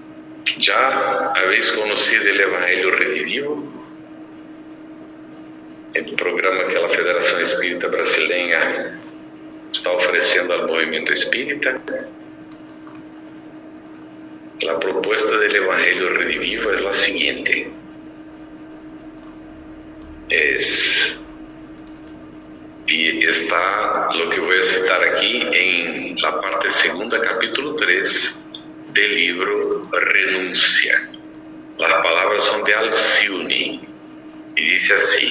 ¿ya habéis conocido el Evangelio Redivivo? El programa que la Federación Espírita Brasileña está ofreciendo al movimiento espírita. La propuesta del Evangelio Redivivo es la siguiente. Y está lo que voy a citar aquí en la parte segunda, capítulo 3 del libro Renuncia. Las palabras son de Alcione y dice así: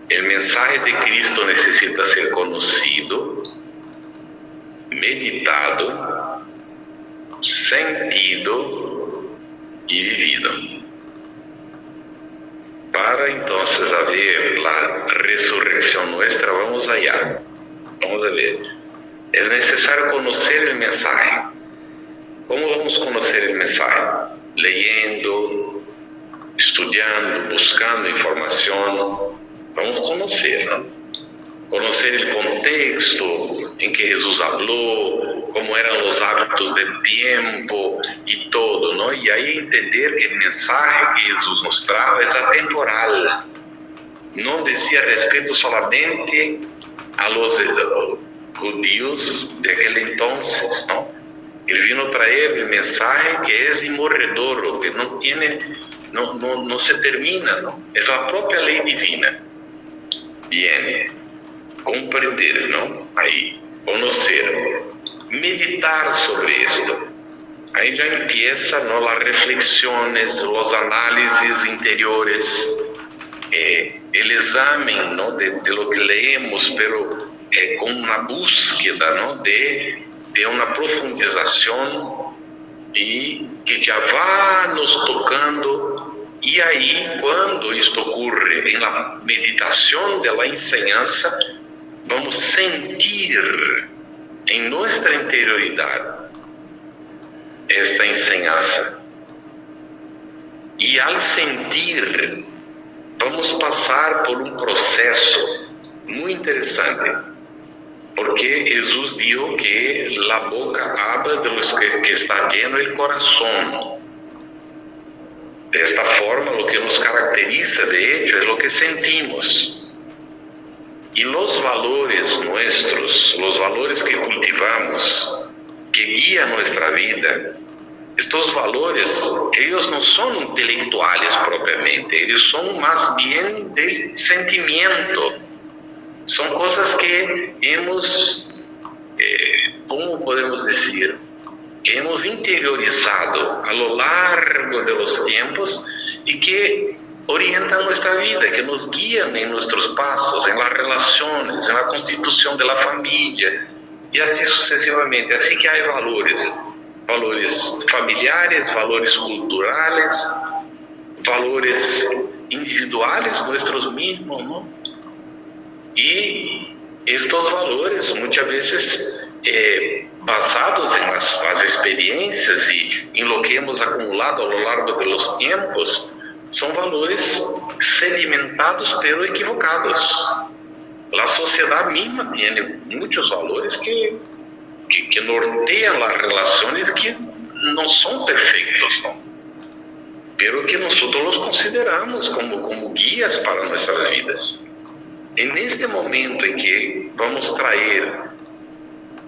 el mensaje de Cristo necesita ser conocido, meditado, sentido y vivido. Para entonces haber la resurrección nuestra, vamos allá. Vamos a ver. Es necesario conocer el mensaje. ¿Cómo vamos a conocer el mensaje? Leyendo, estudiando, buscando información. Vamos a conocer, ¿no? Conocer el contexto en que Jesús habló, cómo eran los hábitos del tiempo y todo, ¿no? Y ahí entender que el mensaje que Jesús nos trajo es atemporal. No decía respeto solamente a los judíos de aquel entonces, ¿no? Él vino a traer el mensaje que es imorredor, que no tiene, no se termina, ¿no? Es la propia ley divina. Bien, comprender, ¿no? Ahí, conocer, meditar sobre esto. Ahí ya empieza, ¿no? Las reflexiones, los análisis interiores, el examen, ¿no? de lo que leemos, pero con una búsqueda, ¿no? de una profundización y que ya va nos tocando. Y ahí, cuando esto ocurre en la meditación de la enseñanza, vamos a sentir en nuestra interioridad esta enseñanza. Y al sentir, vamos a pasar por un proceso muy interesante, porque Jesús dijo que la boca habla de los que está lleno el corazón. De esta forma, lo que nos caracteriza, de hecho, es lo que sentimos. Y los valores nuestros, los valores que cultivamos, que guían nuestra vida, estos valores, ellos no son intelectuales propiamente, ellos son más bien del sentimiento. Son cosas que hemos, ¿cómo podemos decir? Que hemos interiorizado a lo largo de los tiempos y que orientan nuestra vida, que nos guían en nuestros pasos, en las relaciones, en la constitución de la familia y así sucesivamente. Así que hay valores familiares, valores culturales, valores individuales nuestros mismos, ¿no? Y estos valores muchas veces basados en las experiencias y en lo que hemos acumulado a lo largo de los tiempos, son valores sedimentados pero equivocados. La sociedad misma tiene muchos valores que nortean las relaciones que no son perfectos, ¿no? Pero que nosotros los consideramos como guías para nuestras vidas. En este momento en que vamos a traer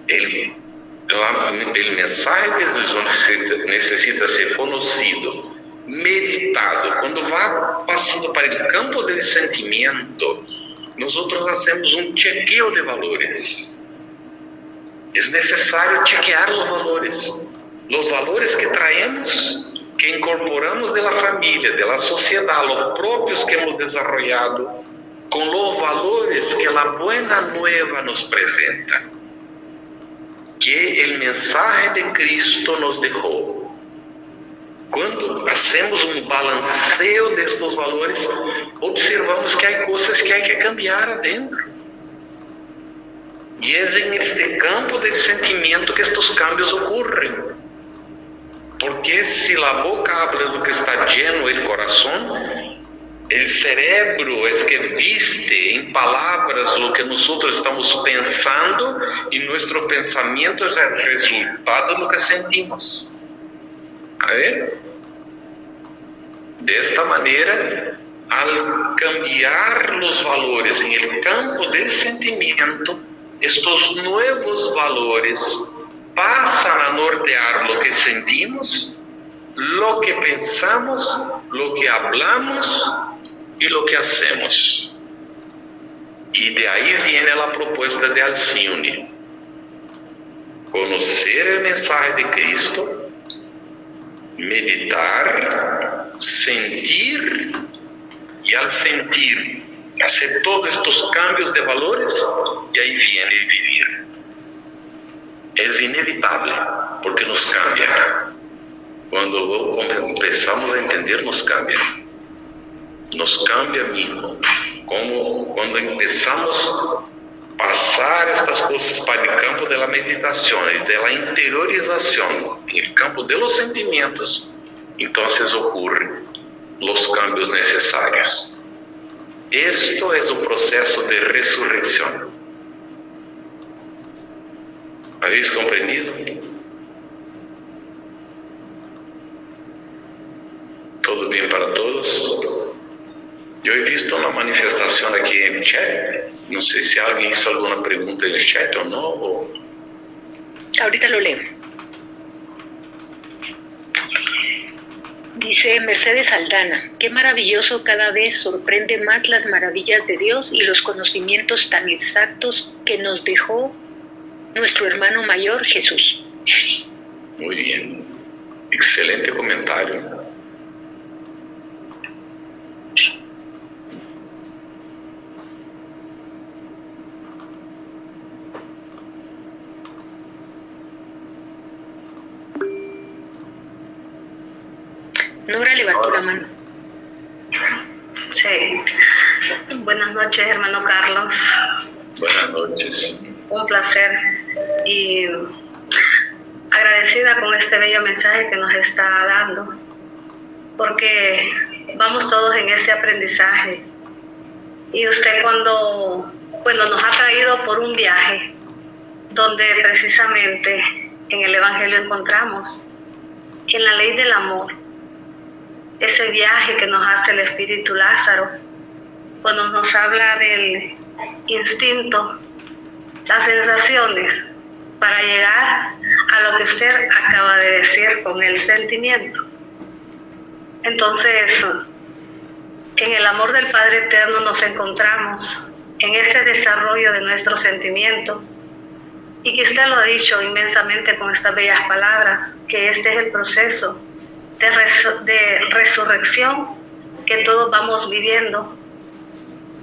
el mensaje de Jesús necesita ser conocido, meditado, quando vai passando para o campo do sentimento, nós hacemos um chequeo de valores. É necessário chequear os valores que traemos, que incorporamos da família, da sociedade, os próprios que hemos desarrollado, com os valores que a Buena Nueva nos apresenta, que o mensaje de Cristo nos deixou. Quando hacemos um balanceo destes valores, observamos que há coisas que há que cambiar adentro. E é neste campo do sentimento que estes cambios ocorrem. Porque se a boca habla do que está lleno o coração, o cerebro é que viste em palavras o que nós estamos pensando, e nosso pensamento é o resultado do que sentimos. A ver? Desta maneira, ao cambiar os valores em el campo do sentimento, estes novos valores passam a nortear o que sentimos, o que pensamos, o que hablamos e o que hacemos. E de aí vem a proposta de Alcione: conhecer o mensaje de Cristo, meditar, sentir, e ao sentir, fazer todos estes cambios de valores, e aí vem viver. É inevitável, porque nos cambia. Quando começamos a entender, nos cambia. Nos cambia mesmo. Como quando começamos a passar estas coisas para o campo da meditação e da interiorização, no campo dos sentimentos, então ocorrem os cambios necessários. Esto é o processo de ressurreição. ¿Habéis comprendido? ¿Todo bien para todos? Yo he visto una manifestación aquí en el chat. No sé si alguien hizo alguna pregunta en el chat o no. Ahorita lo leo. Dice Mercedes Aldana: qué maravilloso, cada vez sorprende más las maravillas de Dios y los conocimientos tan exactos que nos dejó nuestro hermano mayor Jesús. Muy bien, excelente comentario. Nora levantó la mano. Sí. Buenas noches, hermano Carlos. Buenas noches. Un placer y agradecida con este bello mensaje que nos está dando, porque vamos todos en ese aprendizaje. Y usted cuando nos ha traído por un viaje donde precisamente en el Evangelio encontramos en la ley del amor, ese viaje que nos hace el Espíritu Lázaro, cuando nos habla del instinto, las sensaciones, para llegar a lo que usted acaba de decir con el sentimiento. Entonces, en el amor del Padre Eterno nos encontramos en ese desarrollo de nuestro sentimiento, y que usted lo ha dicho inmensamente con estas bellas palabras, que este es el proceso de resurrección que todos vamos viviendo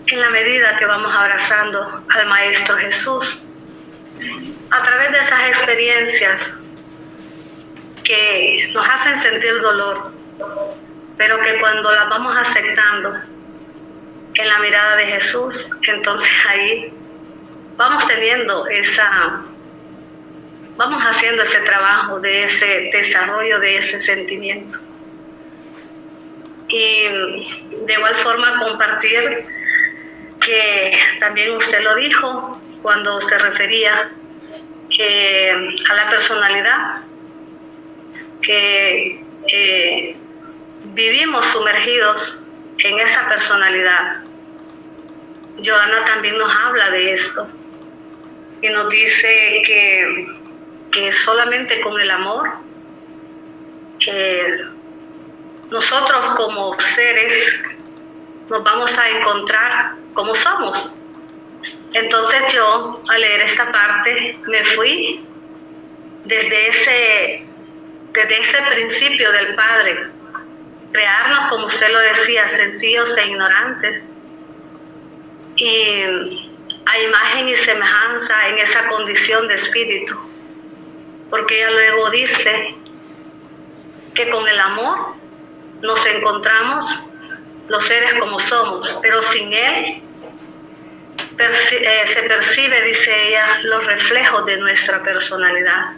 en la medida que vamos abrazando al Maestro Jesús a través de esas experiencias que nos hacen sentir dolor, pero que cuando las vamos aceptando en la mirada de Jesús, entonces ahí vamos teniendo vamos haciendo ese trabajo de ese desarrollo de ese sentimiento. Y de igual forma compartir que también usted lo dijo cuando se refería a la personalidad, que vivimos sumergidos en esa personalidad. Joana también nos habla de esto y nos dice que solamente con el amor nosotros como seres nos vamos a encontrar como somos. Entonces yo, al leer esta parte, me fui desde ese principio del Padre, crearnos, como usted lo decía, sencillos e ignorantes, y a imagen y semejanza en esa condición de espíritu, porque ella luego dice que con el amor nos encontramos los seres como somos, pero sin él se percibe, dice ella, los reflejos de nuestra personalidad,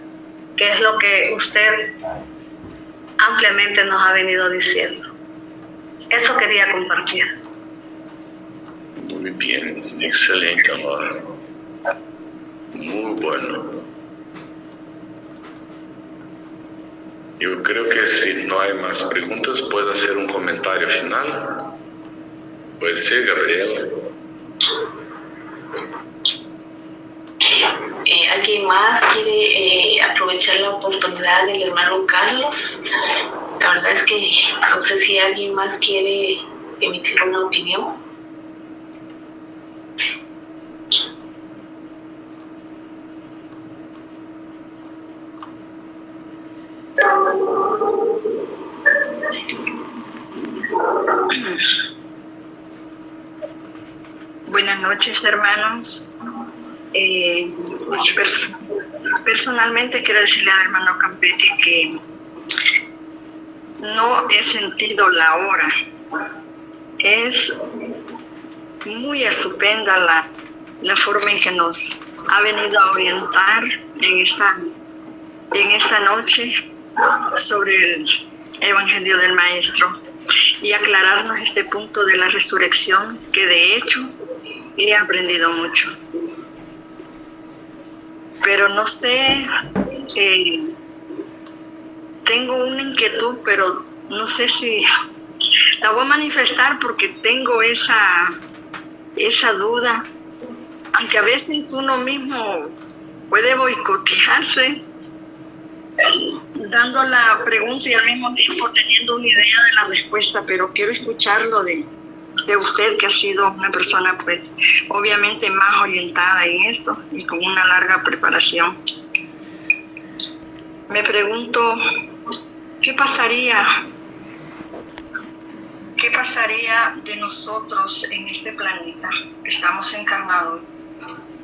que es lo que usted ampliamente nos ha venido diciendo. Eso quería compartir. Muy bien, excelente, Amor. Muy bueno. Yo creo que si no hay más preguntas, puede hacer un comentario final. Puede ser, Gabriela. ¿Alguien más quiere aprovechar la oportunidad del hermano Carlos? La verdad es que no sé si alguien más quiere emitir una opinión. Buenas noches, hermanos. Personalmente quiero decirle al hermano Campetti que no he sentido la hora. Es muy estupenda la forma en que nos ha venido a orientar en esta noche sobre el Evangelio del Maestro y aclararnos este punto de la resurrección, que de hecho he aprendido mucho. Pero no sé, tengo una inquietud, pero no sé si la voy a manifestar porque tengo esa duda, aunque a veces uno mismo puede boicotearse dando la pregunta y al mismo tiempo teniendo una idea de la respuesta, pero quiero escucharlo de usted, que ha sido una persona pues obviamente más orientada en esto y con una larga preparación. Me pregunto, ¿qué pasaría de nosotros en este planeta que estamos encarnados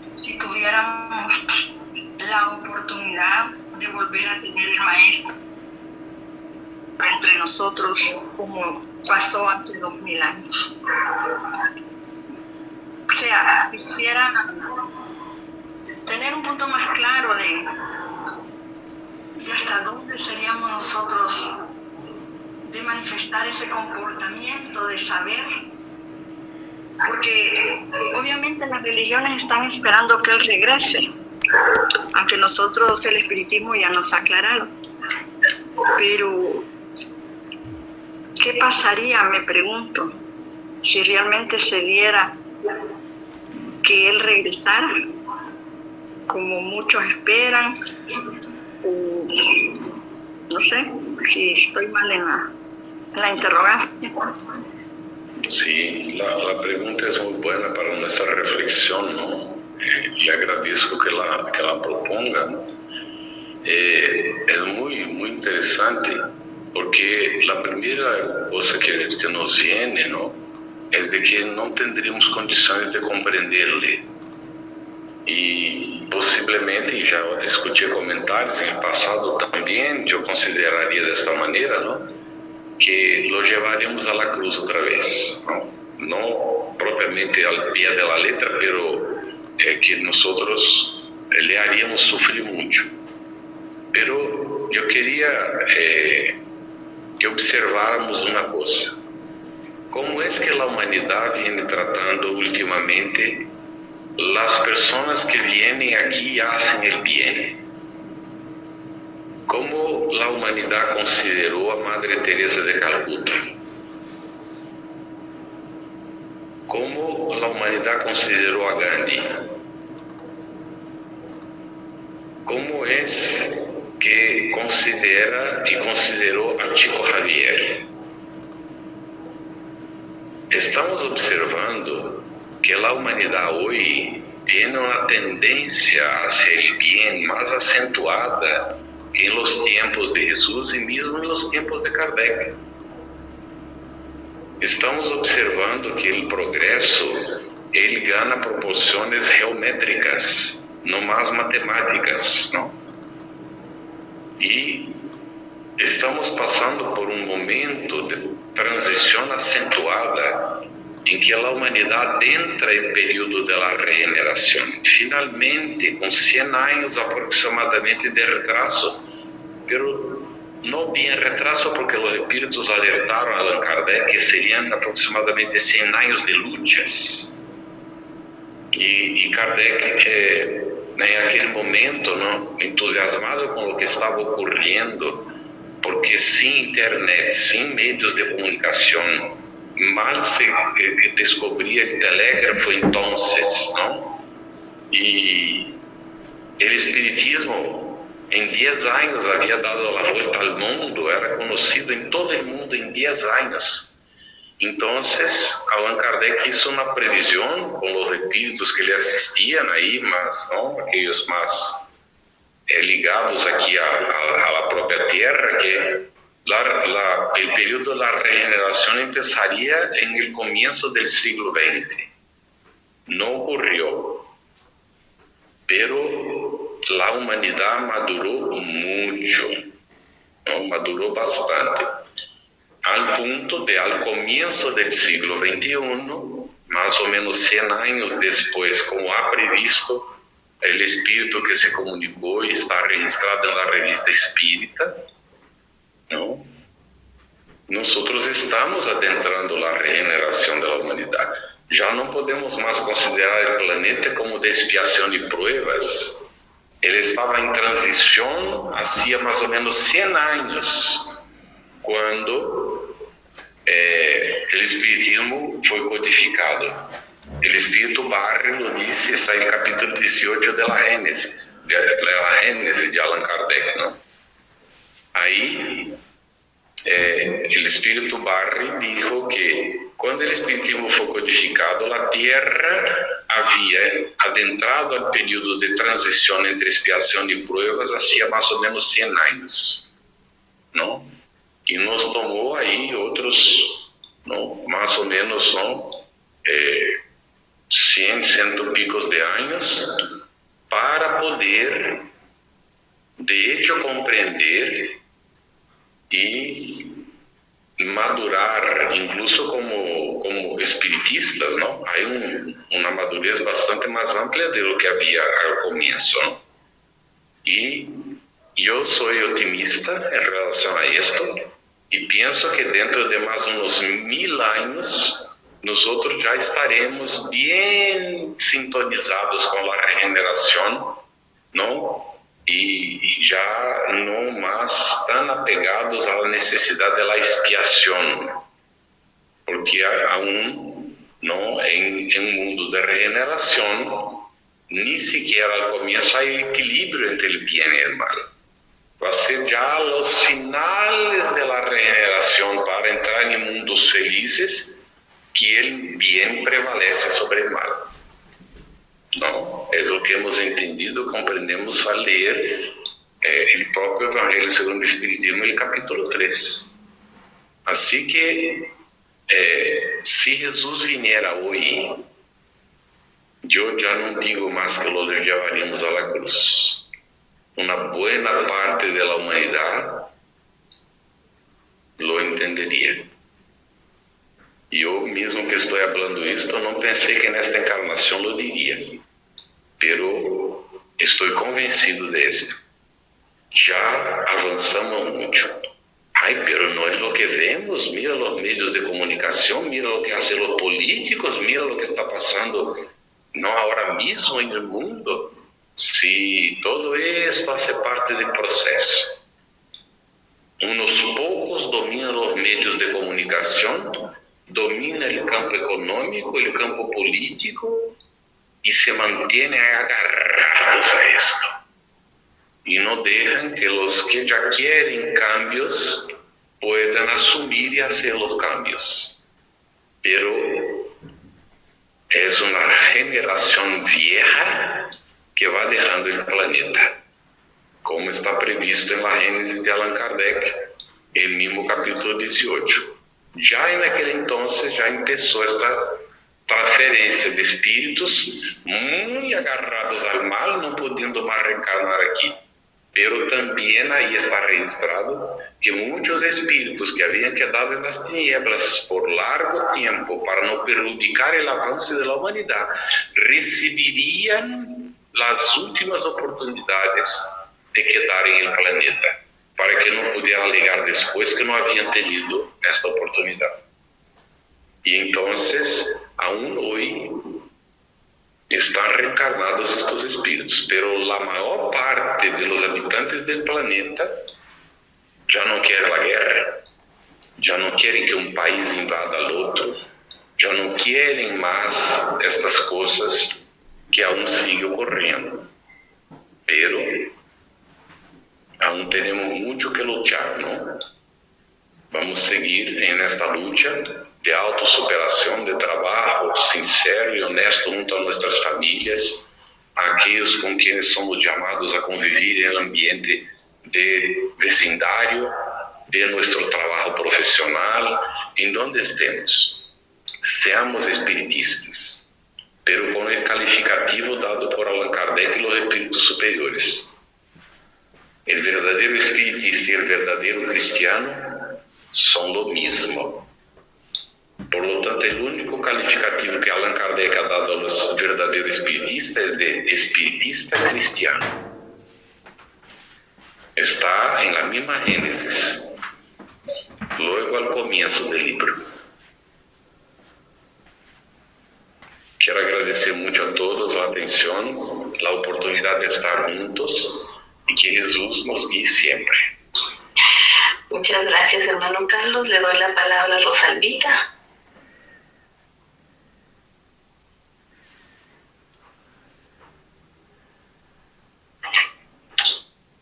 si tuviéramos la oportunidad de volver a tener el Maestro entre nosotros como pasó hace 2000 años? O sea, quisiera tener un punto más claro de hasta dónde seríamos nosotros de manifestar ese comportamiento, de saber, porque obviamente las religiones están esperando que Él regrese, aunque nosotros el espiritismo ya nos ha aclarado. Pero ¿qué pasaría, me pregunto, si realmente se diera que Él regresara, como muchos esperan? O, no sé si estoy mal en la interrogante. Sí, la pregunta es muy buena para nuestra reflexión, ¿no? Le agradezco que la proponga, ¿no? Es muy, muy interesante, porque la primera cosa que nos viene, ¿no?, es de que no tendríamos condiciones de comprenderle. Y posiblemente, ya escuché comentarios en el pasado también, yo consideraría de esta manera, ¿no?, que lo llevaríamos a la cruz otra vez, no propiamente al pie de la letra, pero que nosotros le haríamos sufrir mucho. Pero yo quería que observáramos una cosa: ¿cómo es que la humanidad viene tratando últimamente las personas que vienen aquí y hacen el bien? ¿Cómo la humanidad consideró a Madre Teresa de Calcuta? ¿Cómo la humanidad consideró a Gandhi? ¿Cómo es que considera y consideró a Chico Javier? estamos observando que a humanidade hoje tem uma tendência a ser bem mais acentuada que em los tempos de Jesus e mesmo em los tempos de Kardec. Estamos observando que o progresso ele ganha proporções geométricas, não mais matemáticas, não? E estamos passando por um momento de transição acentuada em que a humanidade entra em período da regeneração. Finalmente, com 100 anos aproximadamente de retraso, pero não bem retraso porque os espíritos alertaram a Allan Kardec que seriam aproximadamente 100 anos de lutas. E Kardec, naquele momento, não, entusiasmado com o que estava ocorrendo, porque sem internet, sem meios de comunicação, mal se descobria o telégrafo então, não? E o espiritismo em 10 anos havia dado a volta ao mundo, era conhecido em todo o mundo em 10 anos. Então, Allan Kardec hizo uma previsão com os espíritos que lhe assistiam aí, mas não aqueles mais ligados aqui à própria Terra, que o período da regeneração começaria no começo do século XX. Não ocorreu, pero a humanidade madurou muito, madurou bastante, ao ponto de, ao começo do século XXI, mais ou menos 100 anos depois, como há previsto o espírito que se comunicou e está registrado na revista Espírita, não? Nós estamos adentrando a regeneração da humanidade. Já não podemos mais considerar o planeta como de expiação e provas. Ele estava em transição há mais ou menos 100 anos, quando o Espiritismo foi codificado. O Espírito Barre lo disse, está no capítulo 18 da Gênesis, de Allan Kardec, não? Aí, o Espírito Barre dijo que quando o Espiritismo foi codificado, a Terra havia adentrado ao período de transição entre expiação e provas há mais ou menos 100 anos, não? E nos tomou aí outros, não, mais ou menos, não, 100 e picos de anos para poder, de hecho, compreender e madurar, incluso como espiritistas, não? Há uma madurez bastante mais ampla do que havia ao começo, não? E eu sou otimista em relação a isto e penso que dentro de mais uns 1000 anos nós já estaremos bem sintonizados com a regeneração, não? E já não mais tão apegados à necessidade da expiação, porque aún não em um mundo de regeneração nem sequer ao começo há equilíbrio entre o bem e o mal. Vai ser já os finais da regeneração para entrar em mundos felizes que o bem prevalece sobre o mal. Não, é o que hemos entendido, compreendemos ao ler o próprio Evangelho segundo o Espiritismo, no capítulo 3. Assim que, se Jesus viniera hoje, eu já não digo mais que lo llevaríamos a la cruz. Uma boa parte da humanidade lo entenderia. E eu mesmo que estou falando isto, não pensei que nesta encarnação lo diria, pero estou convencido de esto. Já avançamos muito. Pero não é o que vemos. Mira os meios de comunicação, mira o que fazem os políticos, mira o que está passando não agora mesmo no mundo. Se todo isso faz parte do processo. Uns poucos dominam os meios de comunicação, dominam o campo econômico, o campo político e se mantêm agarrados a isto. E não deixam que os que já querem cambios puedan assumir e fazer os cambios. pero es una generación vieja que va dejando el planeta, como está previsto en la Génesis de Allan Kardec, el mismo capítulo 18. Ya en aquel entonces ya empezó esta transferencia de espíritus muy agarrados al mal, no pudiendo más reencarnar aquí. Pero también ahí está registrado que muchos espíritus que habían quedado en las tinieblas por largo tiempo para no perjudicar el avance de la humanidad, recibirían las últimas oportunidades de quedar en el planeta, para que no pudieran alegar después que no habían tenido esta oportunidad. Y entonces, aún hoy, están reencarnados estos espíritus, pero la mayor parte de los habitantes del planeta ya no quiere la guerra, ya no quieren que un país invada al otro, ya no quieren más estas cosas que aún siguen ocurriendo. Pero aún tenemos mucho que luchar, ¿no? Vamos a seguir en esta lucha de autosuperación, de trabajo sincero y honesto junto a nuestras familias, a aquellos con quienes somos llamados a convivir en el ambiente de vecindario, de nuestro trabajo profesional, en donde estemos. Seamos espiritistas, pero con el calificativo dado por Allan Kardec y los espíritus superiores. El verdadero espiritista y el verdadero cristiano son lo mismo. Por lo tanto, el único calificativo que Allan Kardec ha dado a los verdaderos espiritistas es de espiritista cristiano. Está en la misma Génesis, luego al comienzo del libro. Quiero agradecer mucho a todos la atención, la oportunidad de estar juntos y que Jesús nos guíe siempre. Muchas gracias, hermano Carlos. Le doy la palabra a Rosalvita.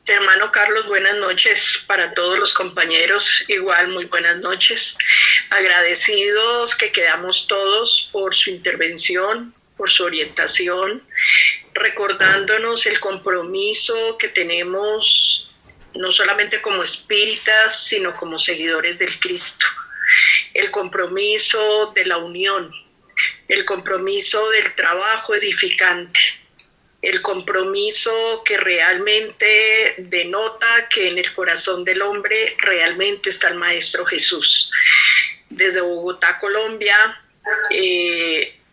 Hermano Carlos, buenas noches para todos los compañeros, igual muy buenas noches. Agradecidos que quedamos todos por su intervención, por su orientación, recordándonos el compromiso que tenemos no solamente como espíritas, sino como seguidores del Cristo. El compromiso de la unión, el compromiso del trabajo edificante, el compromiso que realmente denota que en el corazón del hombre realmente está el Maestro Jesús. Desde Bogotá, Colombia,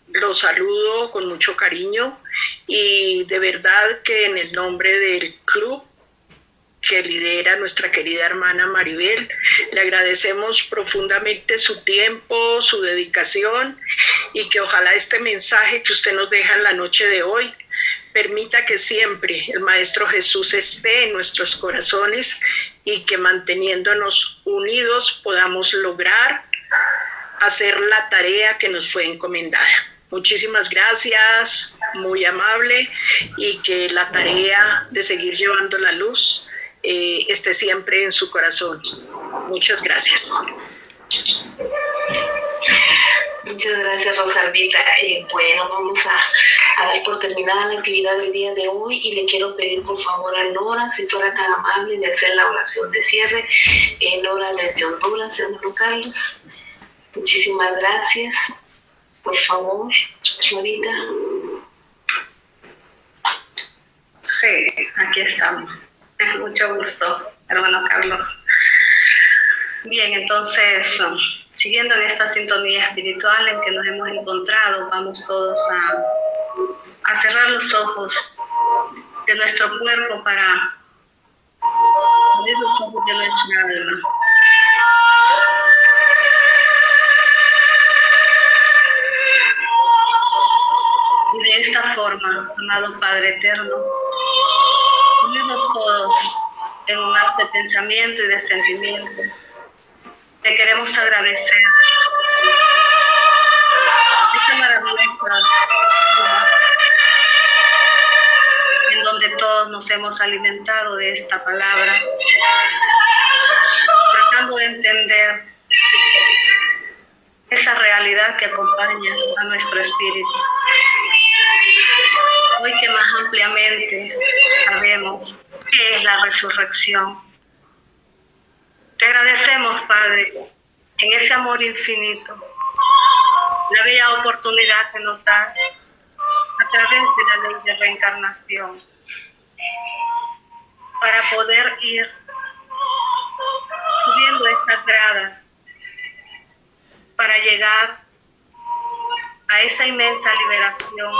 los saludo con mucho cariño y de verdad que en el nombre del club que lidera nuestra querida hermana Maribel, le agradecemos profundamente su tiempo, su dedicación y que ojalá este mensaje que usted nos deja en la noche de hoy permita que siempre el Maestro Jesús esté en nuestros corazones y que manteniéndonos unidos podamos lograr hacer la tarea que nos fue encomendada. Muchísimas gracias, muy amable, y que la tarea de seguir llevando la luz esté siempre en su corazón. Muchas gracias. Muchas gracias, Rosalvita. Bueno, vamos a dar por terminada la actividad del día de hoy y le quiero pedir por favor a Nora, si fuera tan amable, de hacer la oración de cierre. Nora desde Honduras, hermano Carlos. Muchísimas gracias. Por favor, Norita. Sí, aquí estamos. Mucho gusto, hermano Carlos. Bien, entonces, siguiendo en esta sintonía espiritual en que nos hemos encontrado, vamos todos a cerrar los ojos de nuestro cuerpo para abrir los ojos de nuestra alma. Y de esta forma, amado Padre Eterno, unidos todos en un haz de pensamiento y de sentimiento, te queremos agradecer esta maravillosa en donde todos nos hemos alimentado de esta palabra, tratando de entender esa realidad que acompaña a nuestro espíritu. Hoy que más ampliamente sabemos qué es la resurrección. Te agradecemos, Padre, en ese amor infinito, la bella oportunidad que nos das a través de la ley de reencarnación para poder ir subiendo estas gradas para llegar a esa inmensa liberación